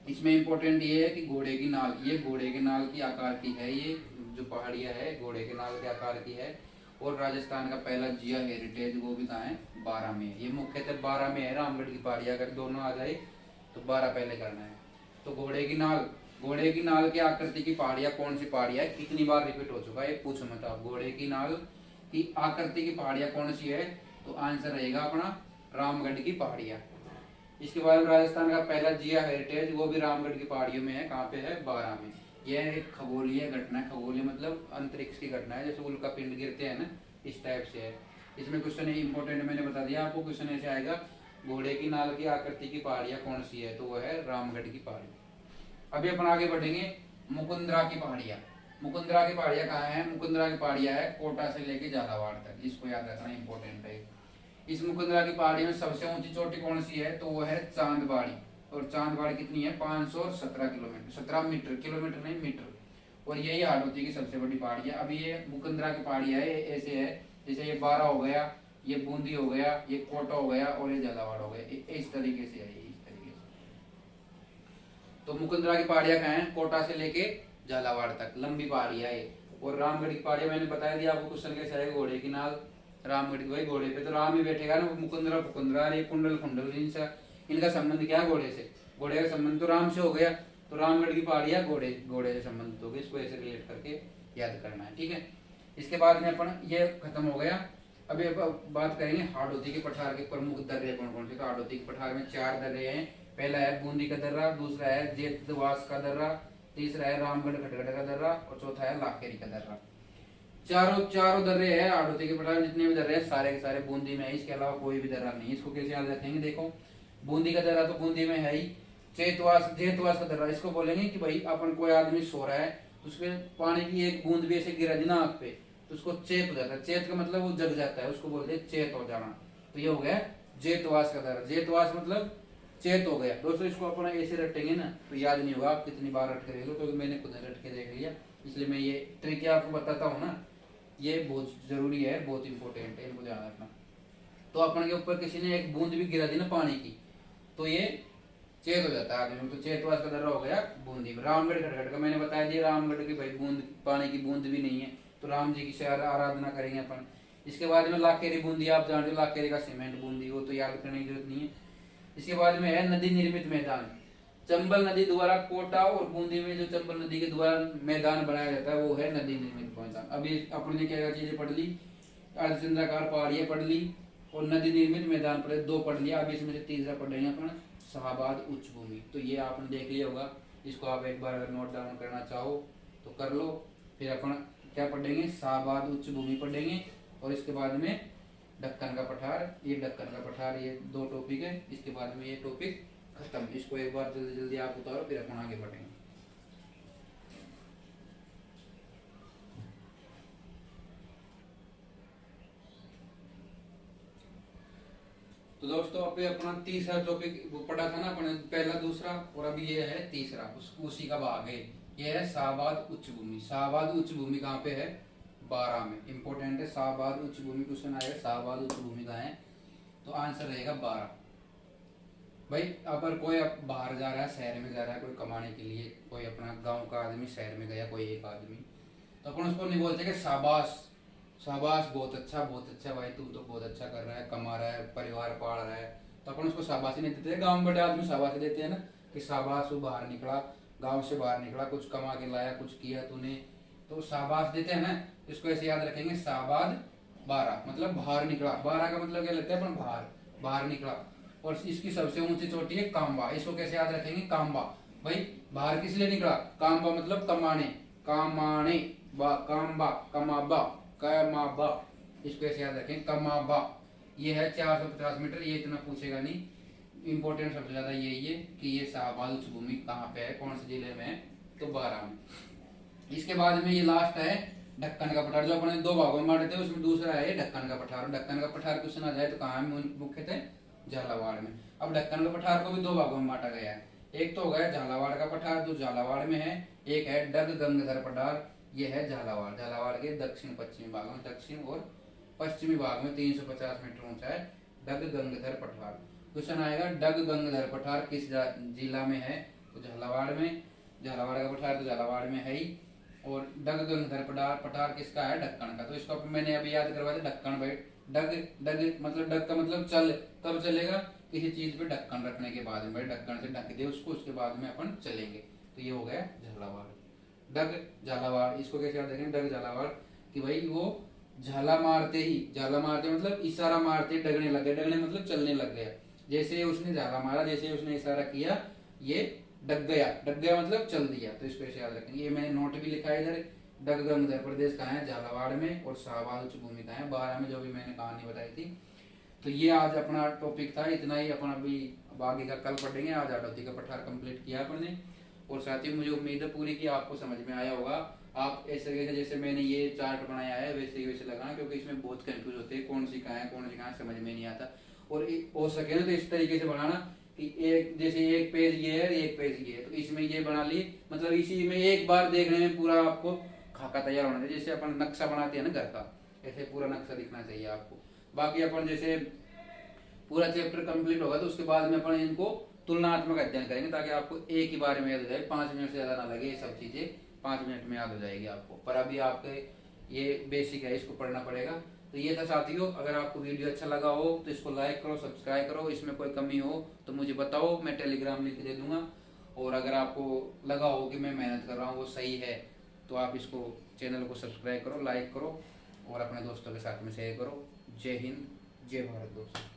इसमें इंपॉर्टेंट ये है कि घोड़े की नाल, ये घोड़े के नाल की आकार की है, ये जो पहाड़ियां है घोड़े के नाल के आकार की है। और राजस्थान का पहला जिया हेरिटेज वो भी कहाँ है, बारा में है। ये मुख्यतः बारा में है रामगढ़ की पहाड़ियां, अगर दोनों आ जाए तो बारा पहले करना है। तो घोड़े की नाल, घोड़े की नाल की आकृति की पहाड़ियां कौन सी पहाड़ियां, कितनी बार रिपीट हो चुका है ये पूछो मत आप। घोड़े की नाल की आकृति की पहाड़ियां कौन सी है, तो आंसर रहेगा अपना रामगढ़ की पहाड़ियां। इसके बाद राजस्थान का पहला जिया हेरिटेज वो भी रामगढ़ की पहाड़ियों में है, कहाँ पे है, बारा में। यह एक खगोलीय घटना है, खगोलीय मतलब अंतरिक्ष की घटना है, जैसे उल्का पिंड गिरते हैं ना, इस टाइप से है। इसमें क्वेश्चन इंपॉर्टेंट मैंने बता दिया आपको, क्वेश्चन ऐसे आएगा घोड़े की नाल की आकृति की पहाड़ियां कौन सी है, तो वो है रामगढ़ की पहाड़ी। अभी अपन आगे बढ़ेंगे, मुकुंदरा की पहाड़ियां। मुकुंदरा की पहाड़ियां कहाँ है, मुकुंदरा की पहाड़ियां है कोटा से लेके झालावाड़ तक, इसको याद रखना इंपॉर्टेंट है। इस मुकुंदरा की पहाड़ी में सबसे ऊंची चोटी कौन सी है, तो वो है चांदबाड़ी। और चांदबाड़ी कितनी है, 517 किलोमीटर, 17 मीटर, किलोमीटर नहीं मीटर। और यही हाड़ौती की सबसे बड़ी पहाड़ी है। अभी ये मुकुंदरा की पहाड़ी है, ये ऐसे है जैसे ये बारा हो गया, ये बूंदी हो गया, ये कोटा हो गया और ये झालावाड़ हो गया, इस तरीके से है, इस तरीके से। तो मुकुंदरा की पहाड़ियां कहाँ है, कोटा से लेके झालावाड़ तक लंबी पहाड़ियां है। और रामगढ़ की पहाड़ियां मैंने बताया दिया आपको, क्वेश्चन कैसे आएगा, घोड़े की नाल, रामगढ़ वही घोड़े पे तो राम ही बैठेगा ना, मुकुंदरा फुकुंदरा, ये कुंडल कुंडल, इनका संबंध क्या है, घोड़े से। घोड़े का संबंध तो राम से हो गया, तो रामगढ़ की पहाड़ियां घोड़े घोड़े से संबंधित होगी, इसको ऐसे रिलेट करके याद करना है, ठीक है। इसके बाद में अपन ये खत्म हो गया। अभी बात करेंगे हाड़ौती के पठार के प्रमुख दर्रे कौन कौन से। तो हाड़ौती के पठार में 4 दर्रे हैं। पहला है बूंदी का दर्रा, दूसरा है जेतवास का दर्रा, तीसरा है रामगढ़ खटगढ़ का दर्रा और चौथा है लाखेरी का दर्रा। चारों चारों दर्रे है आड़ोती के पठार, जितने भी दर्रे हैं सारे के सारे बूंदी में है, इसके अलावा कोई भी दर्रा नहीं है। इसको कैसे याद रखेंगे, देखो बूंदी का दर्रा तो बूंदी में है ही। चेतवास जेतवास का दर्रा, इसको बोलेंगे कि भाई अपन कोई आदमी सो रहा है तो उसके पानी की एक बूंद भी ऐसे गिरा दी ना आंख पे तो उसको चेत हो जाता है। चेत का मतलब वो जग जाता है, उसको बोलते हैं चेत हो जाना। तो ये हो गया जेतवास का दर्रा। जेतवास मतलब चेत हो गया। दोस्तों इसको अपन ऐसे रटेंगे ना तो याद नहीं होगा आप कितनी बार रट करेंगे, क्योंकि मैंने खुद रट के देख लिया, इसलिए मैं ये ट्रिक आपको बताता हूँ ना, ये बहुत जरूरी है, बहुत इंपॉर्टेंट है, इनको ध्यान रखना। तो अपन के ऊपर किसी ने एक बूंद भी गिरा दी ना पानी की तो ये चेत हो जाता है आदमी। तो चेतवास का दर्रा हो गया बूंदी में। रामगढ़ खटखट का मैंने बताया दिया, रामगढ़ की भाई बूंद पानी की बूंद भी नहीं है तो राम जी की से आराधना करेंगे अपन। इसके बाद में लाखेरी बूंदी, आप जानते हो लाखेरी का सीमेंट बूंदी, वो तो याद करने की जरूरत नहीं है। इसके बाद में है नदी निर्मित मैदान। चंबल नदी द्वारा कोटा और बूंदी में जो चंबल नदी के द्वारा मैदान बनाया जाता है वो है नदी निर्मित मैदान। अभी अपन ने क्या चीजें पढ़ ली, अर्धचंद्राकार पहाड़ियां पढ़ ली और नदी निर्मित मैदान पढ़े, दो पढ़ लिया। अब इसमें से तीसरा पढ़ेंगे अपन शाहबाद उच्च भूमि। तो ये आपने देख लिया होगा, इसको आप एक बार अगर नोट डाउन करना चाहो तो कर लो। फिर अपन क्या पढ़ेंगे, शाहबाद उच्च भूमि पढ़ेंगे और इसके बाद में दक्कन का पठार। ये दक्कन का पठार, ये दो टॉपिक है, इसके बाद में ये टॉपिक खत्म। इसको एक बार जल्दी जल्दी आप उतारो फिर अपन आगे बढ़ेंगे। तो दोस्तों अभी अपना तीसरा टॉपिक वो पढ़ा था ना अपने, पहला दूसरा और अभी ये है तीसरा, उसी का भाग है। ये है शाहबाद उच्च भूमि। शाहबाद उच्च भूमि कहाँ पे है, 12 में। इंपॉर्टेंट है शाहबाद उच्च भूमि, क्वेश्चन आएगा शाहबाद उच्च भूमि कहाँ है, तो आंसर रहेगा 12। भाई अगर कोई बाहर जा रहा है, शहर में जा रहा है कोई कमाने के लिए, कोई अपना गांव का आदमी शहर में गया कोई एक आदमी, तो अपन उसको नहीं बोलते कि शाबाश शाबाश बहुत अच्छा भाई, तू तो बहुत अच्छा कर रहा है, कमा रहा है, परिवार पाल रहा है, तो अपन उसको शाबाशी नहीं देते। गांव में बड़े आदमी शाबाशी देते हैं ना कि शाबाश वो बाहर निकला, गांव से बाहर निकला, कुछ कमा के लाया, कुछ किया तूने, तो शाबाश देते हैं ना। इसको ऐसे याद रखेंगे, शाहबाद 12 मतलब बाहर निकला। 12 का मतलब क्या लेते हैं अपन, बाहर बाहर निकला। और इसकी सबसे ऊंची चोटी है काम्बा। इसको कैसे याद रखेंगे, काम्बा। भाई बाहर किस लिए निकला, काम्बा मतलब कमाने, कामाने, काम्बा कमाबा कमाबा, इसको ऐसे याद रखें कमाबा। ये है 450 मीटर, ये इतना पूछेगा नहीं, इंपॉर्टेंट सबसे ज्यादा यही है कि ये शाहबाद उच्च भूमि कहाँ पे है, कौन से जिले में है, तो 12 में। इसके बाद में ये लास्ट है ढक्कन का पठार, जो अपने दो भागों में बांटे थे उसमें दूसरा है ढक्कन का पठार। ढक्कन का पठार क्वेश्चन आ जाए तो कहाँ मुख्य थे, झालावाड़ में। अब ढक्कन का पठार को भी दो भागों में बांटा गया है, एक तो हो गया झालावाड़ का पठार जो झालावाड़ में है, एक है डग गंगधर पठार, ये है झालावाड़। झालावाड़ के दक्षिण पश्चिमी भाग में, दक्षिण और पश्चिमी भाग में 350 मीटर ऊंचा है डग गंगधर पठार। क्वेश्चन आएगा डग गंगधर पठार किस जिला में है, तो झालावाड़ में। झालावाड़ का पठार तो झालावाड़ में है ही, और डग गंगधर पठार किसका है, ढक्कन का। तो इसको मैंने अभी याद करवाया था, ढक्कन भाई। डग डग मतलब डग का मतलब चल, कब चलेगा, किसी चीज पे ढक्कन रखने के बाद में, भाई ढक्कन से ढक दे उसको, उसके बाद में अपन चलेंगे। तो ये हो गया झालावाड़, डग झालावाड़। इसको कैसे याद रखेंगे, डग झालावाड़, कि भाई वो झाला मारते ही, झाला मारते मतलब इशारा मारते डगने लग गए, डगने मतलब चलने लग गया। जैसे उसने झाला मारा, जैसे उसने इशारा किया, ये डग गया, डग गया मतलब चल दिया। तो इसको ऐसे याद रखेंगे। ये मैंने नोट भी लिखा है इधर, डग गंगधर प्रदेश कहाँ है, झालावाड़ में, और शाहबाद उच्च भूमि कहाँ है, 12 में, जो भी मैंने कहानी बताई थी। तो ये आज अपना टॉपिक था, इतना ही। अपन अभी आगे का कल पढ़ेंगे। आज आड़ोती का पठार कंप्लीट किया अपन ने, और साथ ही मुझे उम्मीद है पूरी कि आपको समझ में आया होगा। आप ऐसे जैसे मैंने ये चार्ट बनाया है वैसे ही वैसे लगाना, क्योंकि इसमें बहुत कंफ्यूज होते हैं, कौन सी कहाँ है कौन सी कहाँ समझ में नहीं आता। और हो सके ना तो इस तरीके से बनाना कि एक जैसे एक पेज ये है एक पेज ये है, तो इसमें ये बना लिए, मतलब इसी में एक बार देखने में पूरा आपको खाका तैयार होना चाहिए। जैसे अपन नक्शा बनाते हैं ना घर का, ऐसे पूरा नक्शा दिखना चाहिए आपको। बाकी अपन जैसे पूरा चैप्टर कंप्लीट होगा तो उसके बाद में अपन इनको तुलनात्मक अध्ययन करेंगे, ताकि आपको एक ही बार में याद हो जाए, 5 मिनट से ज्यादा ना लगे, ये सब चीजें 5 मिनट में याद हो जाएगी आपको। पर अभी आपके ये बेसिक है, इसको पढ़ना पड़ेगा। तो ये था साथियों, अगर आपको वीडियो अच्छा लगा हो तो इसको लाइक करो, सब्सक्राइब करो। इसमें कोई कमी हो तो मुझे बताओ, मैं टेलीग्राम लिंक दे दूंगा। और अगर आपको लगा हो कि मैं मेहनत कर रहा हूँ वो सही है, तो आप इसको चैनल को सब्सक्राइब करो, लाइक करो और अपने दोस्तों के साथ में शेयर करो। जय हिंद, जय भारत दोस्तों।